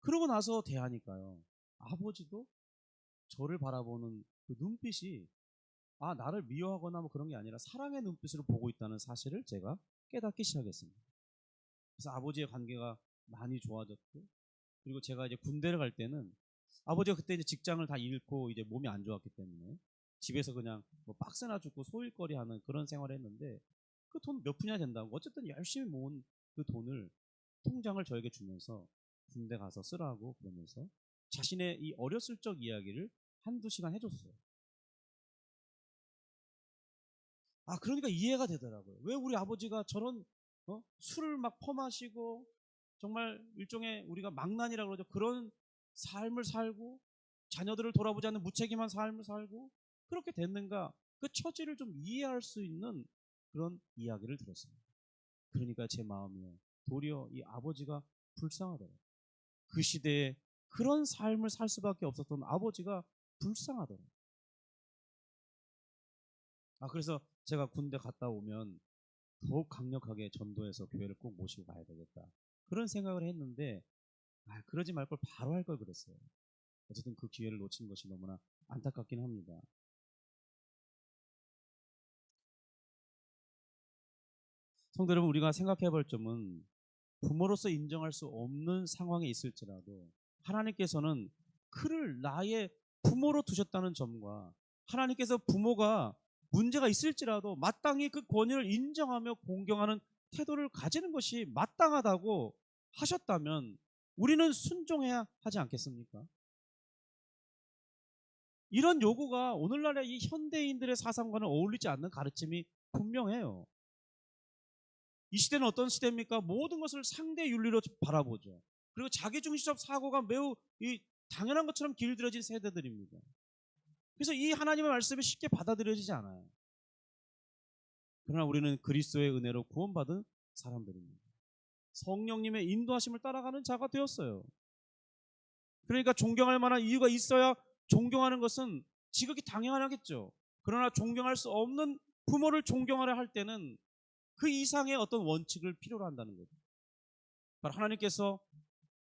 그러고 나서 대하니까요, 아버지도 저를 바라보는 그 눈빛이 나를 미워하거나 뭐 그런 게 아니라 사랑의 눈빛으로 보고 있다는 사실을 제가 깨닫기 시작했습니다. 그래서 아버지의 관계가 많이 좋아졌고, 그리고 제가 이제 군대를 갈 때는 아버지가 그때 이제 직장을 다 잃고 이제 몸이 안 좋았기 때문에 집에서 그냥 뭐 박스나 줍고 소일거리 하는 그런 생활을 했는데, 그 돈 몇 푼이나 된다고 어쨌든 열심히 모은 그 돈을 통장을 저에게 주면서 군대 가서 쓰라고 그러면서 자신의 이 어렸을 적 이야기를 한두 시간 해줬어요. 그러니까 이해가 되더라고요. 왜 우리 아버지가 저런 술을 막 퍼마시고 정말 일종의 우리가 망난이라고 그러죠. 그런 삶을 살고 자녀들을 돌아보지 않는 무책임한 삶을 살고 그렇게 됐는가, 그 처지를 좀 이해할 수 있는 그런 이야기를 들었습니다. 그러니까 제 마음이요, 도리어 이 아버지가 불쌍하더라고요. 그 시대에 그런 삶을 살 수밖에 없었던 아버지가 불쌍하더라고요. 그래서 제가 군대 갔다 오면 더욱 강력하게 전도해서 교회를 꼭 모시고 가야 되겠다, 그런 생각을 했는데 그러지 말 걸 바로 할 걸 그랬어요. 어쨌든 그 기회를 놓친 것이 너무나 안타깝긴 합니다. 성도 여러분, 우리가 생각해 볼 점은 부모로서 인정할 수 없는 상황에 있을지라도 하나님께서는 그를 나의 부모로 두셨다는 점과 하나님께서 부모가 문제가 있을지라도 마땅히 그 권위를 인정하며 공경하는 태도를 가지는 것이 마땅하다고 하셨다면 우리는 순종해야 하지 않겠습니까? 이런 요구가 오늘날의 이 현대인들의 사상과는 어울리지 않는 가르침이 분명해요. 이 시대는 어떤 시대입니까? 모든 것을 상대 윤리로 바라보죠. 그리고 자기중시적 사고가 매우 당연한 것처럼 길들여진 세대들입니다. 그래서 이 하나님의 말씀이 쉽게 받아들여지지 않아요. 그러나 우리는 그리스도의 은혜로 구원받은 사람들입니다. 성령님의 인도하심을 따라가는 자가 되었어요. 그러니까 존경할 만한 이유가 있어야 존경하는 것은 지극히 당연하겠죠. 그러나 존경할 수 없는 부모를 존경하려 할 때는 그 이상의 어떤 원칙을 필요로 한다는 거죠. 바로 하나님께서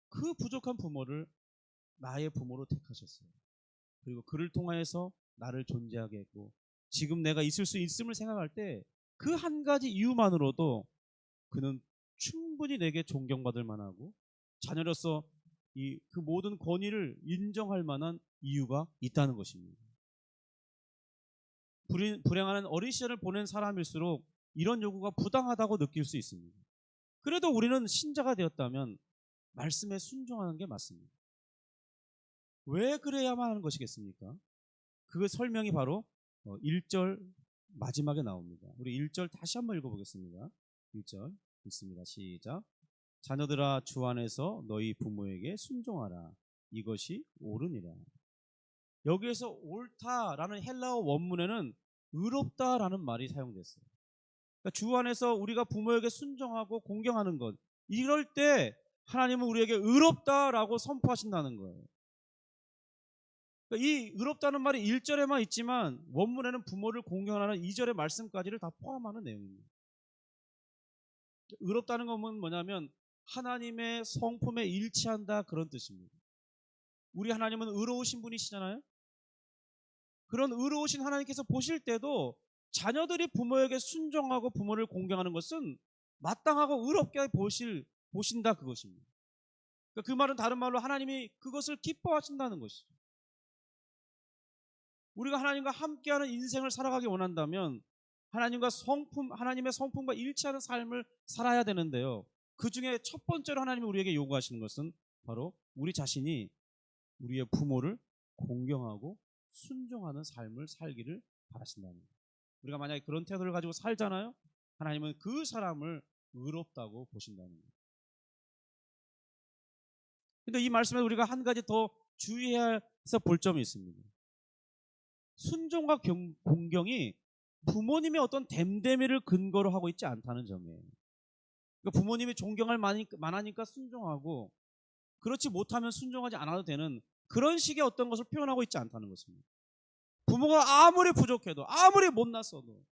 그 부족한 부모를 나의 부모로 택하셨어요. 그리고 그를 통하여서 나를 존재하게 했고, 지금 내가 있을 수 있음을 생각할 때 그 한 가지 이유만으로도 그는 충분히 내게 존경받을 만하고 자녀로서 그 모든 권위를 인정할 만한 이유가 있다는 것입니다. 불행한 어린 시절을 보낸 사람일수록 이런 요구가 부당하다고 느낄 수 있습니다. 그래도 우리는 신자가 되었다면 말씀에 순종하는 게 맞습니다. 왜 그래야만 하는 것이겠습니까? 그 설명이 바로 1절 마지막에 나옵니다. 우리 1절 다시 한번 읽어보겠습니다. 1절 읽습니다. 시작. 자녀들아, 주 안에서 너희 부모에게 순종하라. 이것이 옳으니라. 여기에서 옳다라는 헬라어 원문에는 의롭다라는 말이 사용됐어요. 그러니까 주 안에서 우리가 부모에게 순종하고 공경하는 것, 이럴 때 하나님은 우리에게 의롭다라고 선포하신다는 거예요. 그러니까 이 의롭다는 말이 1절에만 있지만 원문에는 부모를 공경하는 2절의 말씀까지를 다 포함하는 내용입니다. 의롭다는 것은 뭐냐면 하나님의 성품에 일치한다, 그런 뜻입니다. 우리 하나님은 의로우신 분이시잖아요. 그런 의로우신 하나님께서 보실 때도 자녀들이 부모에게 순종하고 부모를 공경하는 것은 마땅하고 의롭게 보신다, 그것입니다. 그러니까 그 말은 다른 말로 하나님이 그것을 기뻐하신다는 것이죠. 우리가 하나님과 함께하는 인생을 살아가기 원한다면 하나님의 성품과 일치하는 삶을 살아야 되는데요. 그 중에 첫 번째로 하나님이 우리에게 요구하시는 것은 바로 우리 자신이 우리의 부모를 공경하고 순종하는 삶을 살기를 바라신다는 거예요. 우리가 만약에 그런 태도를 가지고 살잖아요. 하나님은 그 사람을 의롭다고 보신다는 거예요. 근데 이 말씀에 우리가 한 가지 더 주의해서 볼 점이 있습니다. 순종과 공경이 부모님의 어떤 됨됨이를 근거로 하고 있지 않다는 점이에요. 그러니까 부모님이 존경할 만하니까 순종하고, 그렇지 못하면 순종하지 않아도 되는 그런 식의 어떤 것을 표현하고 있지 않다는 것입니다. 부모가 아무리 부족해도, 아무리 못났어도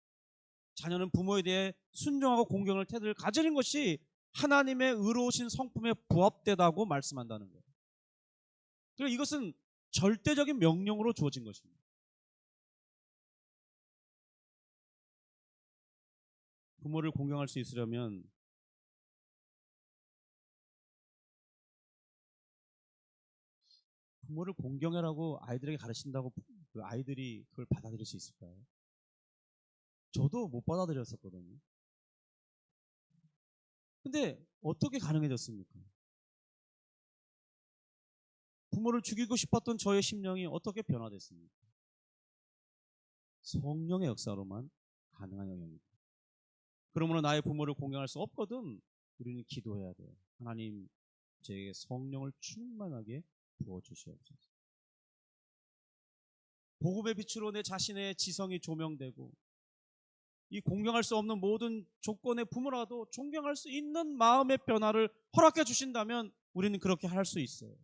자녀는 부모에 대해 순종하고 공경할 태도를 가지는 것이 하나님의 의로우신 성품에 부합되다고 말씀한다는 거예요. 그리고 이것은 절대적인 명령으로 주어진 것입니다. 부모를 공경할 수 있으려면 부모를 공경하라고 아이들에게 가르친다고 그 아이들이 그걸 받아들일 수 있을까요? 저도 못 받아들였었거든요. 근데 어떻게 가능해졌습니까? 부모를 죽이고 싶었던 저의 심령이 어떻게 변화됐습니까? 성령의 역사로만 가능한 영역입니다. 그러므로 나의 부모를 공경할 수 없거든 우리는 기도해야 돼요. 하나님, 제게 성령을 충만하게 부어주시옵소서. 복음의 빛으로 내 자신의 지성이 조명되고, 이 공경할 수 없는 모든 조건의 부모라도 존경할 수 있는 마음의 변화를 허락해 주신다면 우리는 그렇게 할 수 있어요.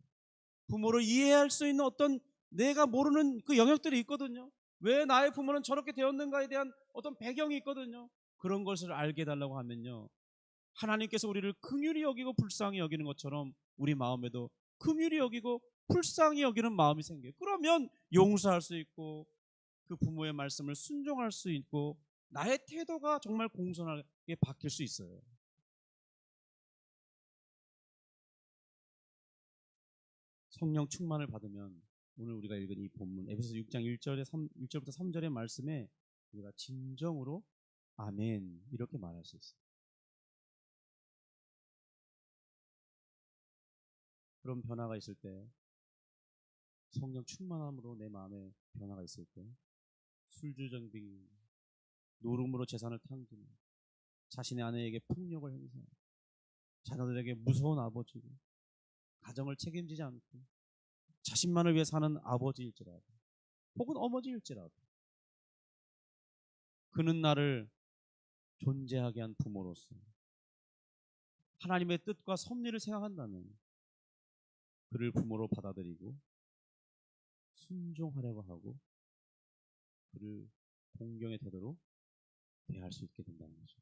부모를 이해할 수 있는 어떤 내가 모르는 그 영역들이 있거든요. 왜 나의 부모는 저렇게 되었는가에 대한 어떤 배경이 있거든요. 그런 것을 알게 해달라고 하면요, 하나님께서 우리를 긍휼히 여기고 불쌍히 여기는 것처럼 우리 마음에도 긍휼히 여기고 불쌍히 여기는 마음이 생겨요. 그러면 용서할 수 있고, 그 부모의 말씀을 순종할 수 있고, 나의 태도가 정말 공손하게 바뀔 수 있어요. 성령 충만을 받으면 오늘 우리가 읽은 이 본문 에베소서 6장 1절부터 3절의 말씀에 우리가 진정으로 아멘 이렇게 말할 수 있어요. 그런 변화가 있을 때, 성령 충만함으로 내 마음에 변화가 있을 때, 술주정빙, 노름으로 재산을 탕진하고, 자신의 아내에게 폭력을 행사하고, 자녀들에게 무서운 아버지고, 가정을 책임지지 않고 자신만을 위해 사는 아버지일지라도 혹은 어머니일지라도, 그는 나를 존재하게 한 부모로서 하나님의 뜻과 섭리를 생각한다면 그를 부모로 받아들이고 순종하려고 하고 그를 공경의 태도로 대할 수 있게 된다는 거죠.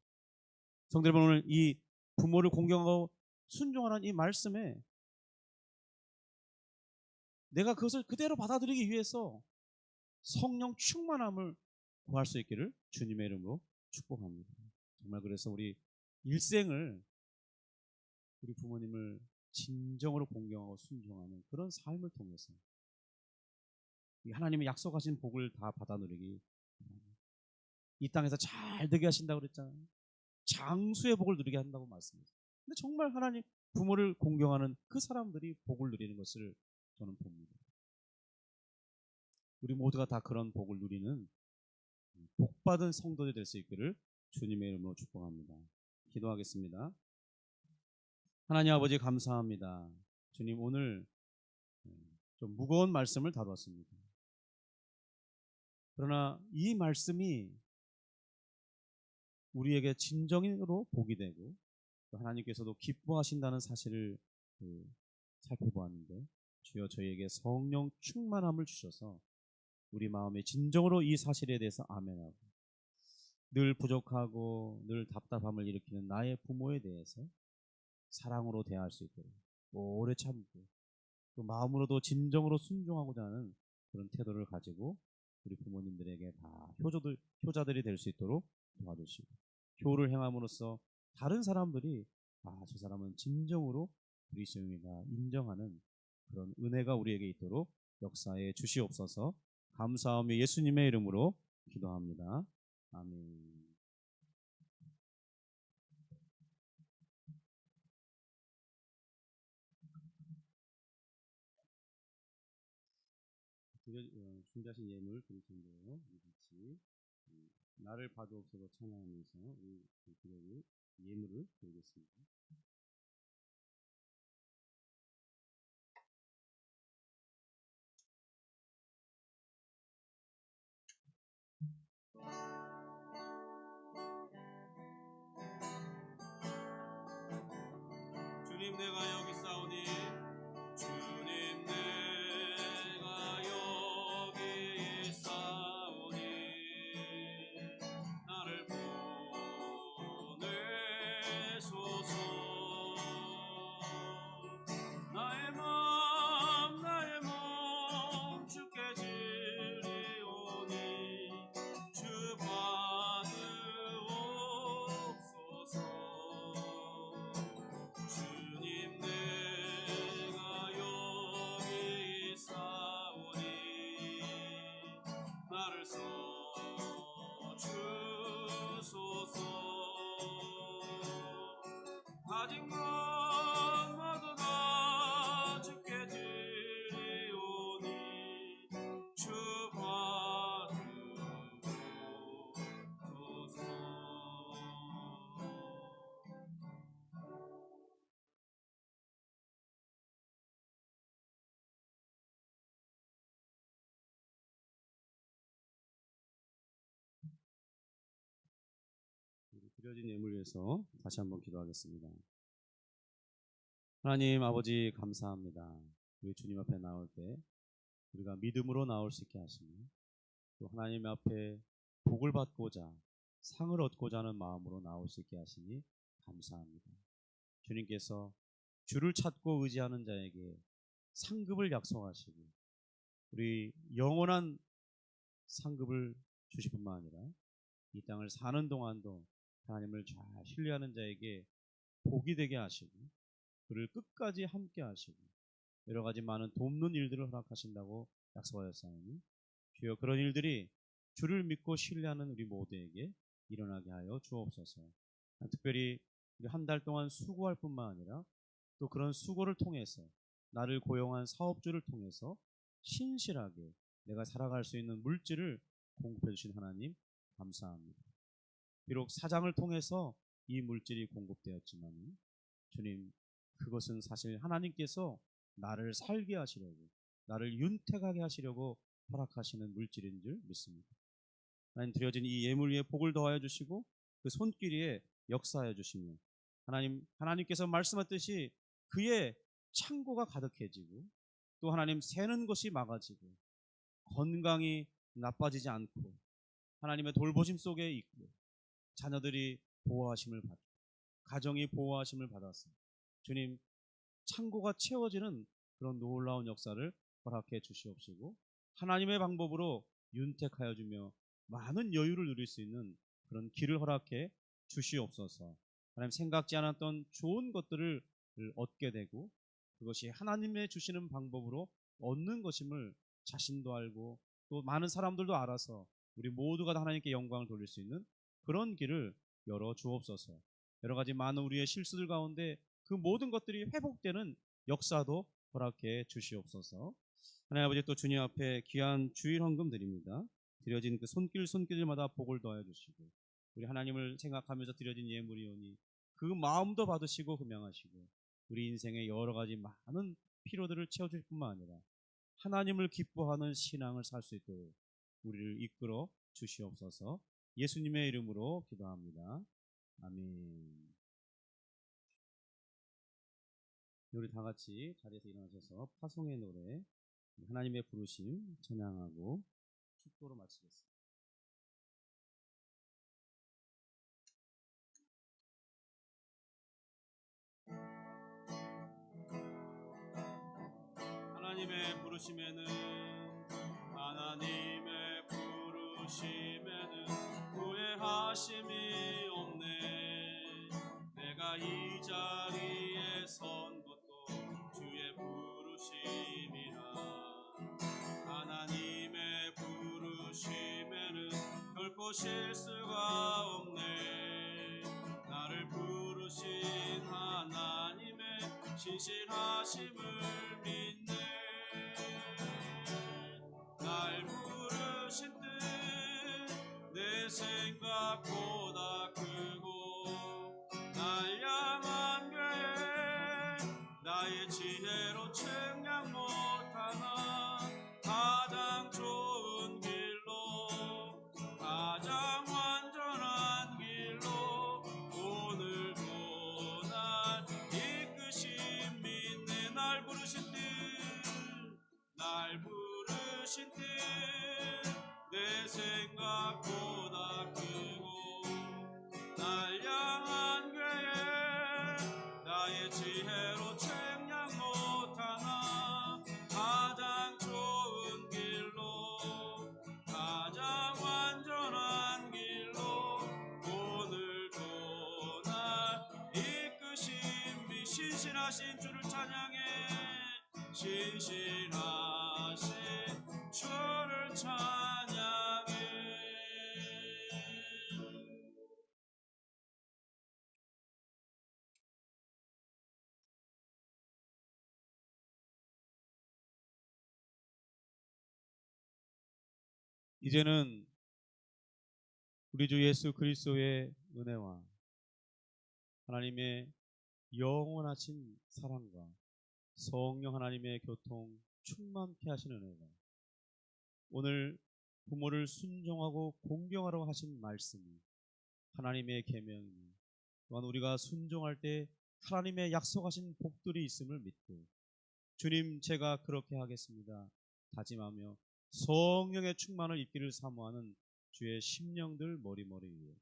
성도 여러분, 오늘 이 부모를 공경하고 순종하라는 이 말씀에 내가 그것을 그대로 받아들이기 위해서 성령 충만함을 구할 수 있기를 주님의 이름으로 축복합니다. 정말 그래서 우리 일생을 우리 부모님을 진정으로 공경하고 순종하는 그런 삶을 통해서 하나님의 약속하신 복을 다 받아 누리기, 이 땅에서 잘 되게 하신다고 그랬잖아요. 장수의 복을 누리게 한다고 말씀했어요. 근데 정말 하나님 부모를 공경하는 그 사람들이 복을 누리는 것을 저는 봅니다. 우리 모두가 다 그런 복을 누리는 복받은 성도들이 될 수 있기를 주님의 이름으로 축복합니다. 기도하겠습니다. 하나님 아버지, 감사합니다. 주님, 오늘 좀 무거운 말씀을 다루었습니다. 그러나 이 말씀이 우리에게 진정으로 복이 되고 하나님께서도 기뻐하신다는 사실을 살펴보았는데, 주여 저희에게 성령 충만함을 주셔서 우리 마음에 진정으로 이 사실에 대해서 아멘하고, 늘 부족하고 늘 답답함을 일으키는 나의 부모에 대해서 사랑으로 대할 수 있도록 오래 참고 또 마음으로도 진정으로 순종하고자 하는 그런 태도를 가지고 우리 부모님들에게 다 효자들이 될 수 있도록 도와주시고, 효를 행함으로써 다른 사람들이 저 사람은 진정으로 그리스도인이다 인정하는 그런 은혜가 우리에게 있도록 역사에 주시옵소서. 감사하며 예수님의 이름으로 기도합니다. 아멘. 준비하신 예물 드릴 텐데요. 우리 같이 나를 봐주옵소서 찬양하면서 우리 기도를 예물을 드리겠습니다. 주님 내가 여기 있사오니 주님 내가 여기 있사오니 나를 보내소서. 나의 몸 주께 드리오니 주 받으옵소서. 주님 내가 여기 있사오니 나를 써주소서. 가진 것 모두 다 주께 드리오니 주 받으소서. 드려진 예물 위해서 다시 한번 기도하겠습니다. 하나님 아버지 감사합니다. 우리 주님 앞에 나올 때 우리가 믿음으로 나올 수 있게 하시니 또 하나님 앞에 복을 받고자 상을 얻고자 하는 마음으로 나올 수 있게 하시니 감사합니다. 주님께서 주를 찾고 의지하는 자에게 상급을 약속하시고 우리 영원한 상급을 주실 뿐만 아니라 이 땅을 사는 동안도 하나님을 잘 신뢰하는 자에게 복이 되게 하시고 그를 끝까지 함께 하시고 여러 가지 많은 돕는 일들을 허락하신다고 약속하였사오니 주여 그런 일들이 주를 믿고 신뢰하는 우리 모두에게 일어나게 하여 주옵소서. 특별히 우리 한 달 동안 수고할 뿐만 아니라 또 그런 수고를 통해서 나를 고용한 사업주를 통해서 신실하게 내가 살아갈 수 있는 물질을 공급해 주신 하나님 감사합니다. 비록 사장을 통해서 이 물질이 공급되었지만 주님 그것은 사실 하나님께서 나를 살게 하시려고 나를 윤택하게 하시려고 허락하시는 물질인 줄 믿습니다. 하나님 드려진 이 예물 위에 복을 더하여 주시고 그 손길 위에 역사하여 주시며 하나님께서 말씀하셨듯이 그의 창고가 가득해지고 또 하나님 새는 것이 막아지고 건강이 나빠지지 않고 하나님의 돌보심 속에 있고 자녀들이 보호하심을 받고 가정이 보호하심을 받았어. 주님 창고가 채워지는 그런 놀라운 역사를 허락해 주시옵시고 하나님의 방법으로 윤택하여 주며 많은 여유를 누릴 수 있는 그런 길을 허락해 주시옵소서. 하나님 생각지 않았던 좋은 것들을 얻게 되고 그것이 하나님의 주시는 방법으로 얻는 것임을 자신도 알고 또 많은 사람들도 알아서 우리 모두가 다 하나님께 영광을 돌릴 수 있는 그런 길을 열어 주옵소서. 여러 가지 많은 우리의 실수들 가운데 그 모든 것들이 회복되는 역사도 허락해 주시옵소서. 하나님 아버지 또 주님 앞에 귀한 주일 헌금 드립니다. 드려진 그 손길마다 복을 더하여 주시고 우리 하나님을 생각하면서 드려진 예물이오니 그 마음도 받으시고 흠양하시고 우리 인생의 여러 가지 많은 필요들을 채워줄 뿐만 아니라 하나님을 기뻐하는 신앙을 살 수 있도록 우리를 이끌어 주시옵소서. 예수님의 이름으로 기도합니다. 아멘. 우리 다 같이 자리에서 일어나셔서 파송의 노래 하나님의 부르심 찬양하고 축도로 마치겠습니다. 하나님의 부르심에는 후회하심이 없네. 내가 이 자리에 선 것도 주의 부르심이라. 하나님의 부르심에는 결코 실수가 없네. 나를 부르신 하나님의 신실하심을 믿네. 날 부르신 뜻 내 생각보다 크고 날 향한 계획 나의 지혜로 측량 못하나 가장 좋은 길로 가장 완전한 길로 오늘도 날 이끄시 신실하신 주를 찬양해. 신실하신 주를 찬양해. 이제는 우리 주 예수 그리스도의 은혜와 하나님의 영원하신 사랑과 성령 하나님의 교통 충만케 하시는 은혜가 오늘 부모를 순종하고 공경하라고 하신 말씀이 하나님의 계명이니 또한 우리가 순종할 때 하나님의 약속하신 복들이 있음을 믿고 주님 제가 그렇게 하겠습니다 다짐하며 성령의 충만을 입기를 사모하는 주의 심령들 머리머리 위에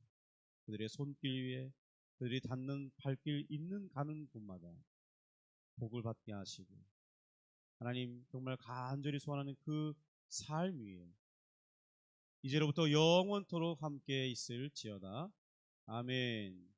그들의 손길 위에 그들이 닿는 발길 있는 가는 곳마다 복을 받게 하시고 하나님 정말 간절히 소원하는 그 삶 위에 이제로부터 영원토록 함께 있을지어다. 아멘.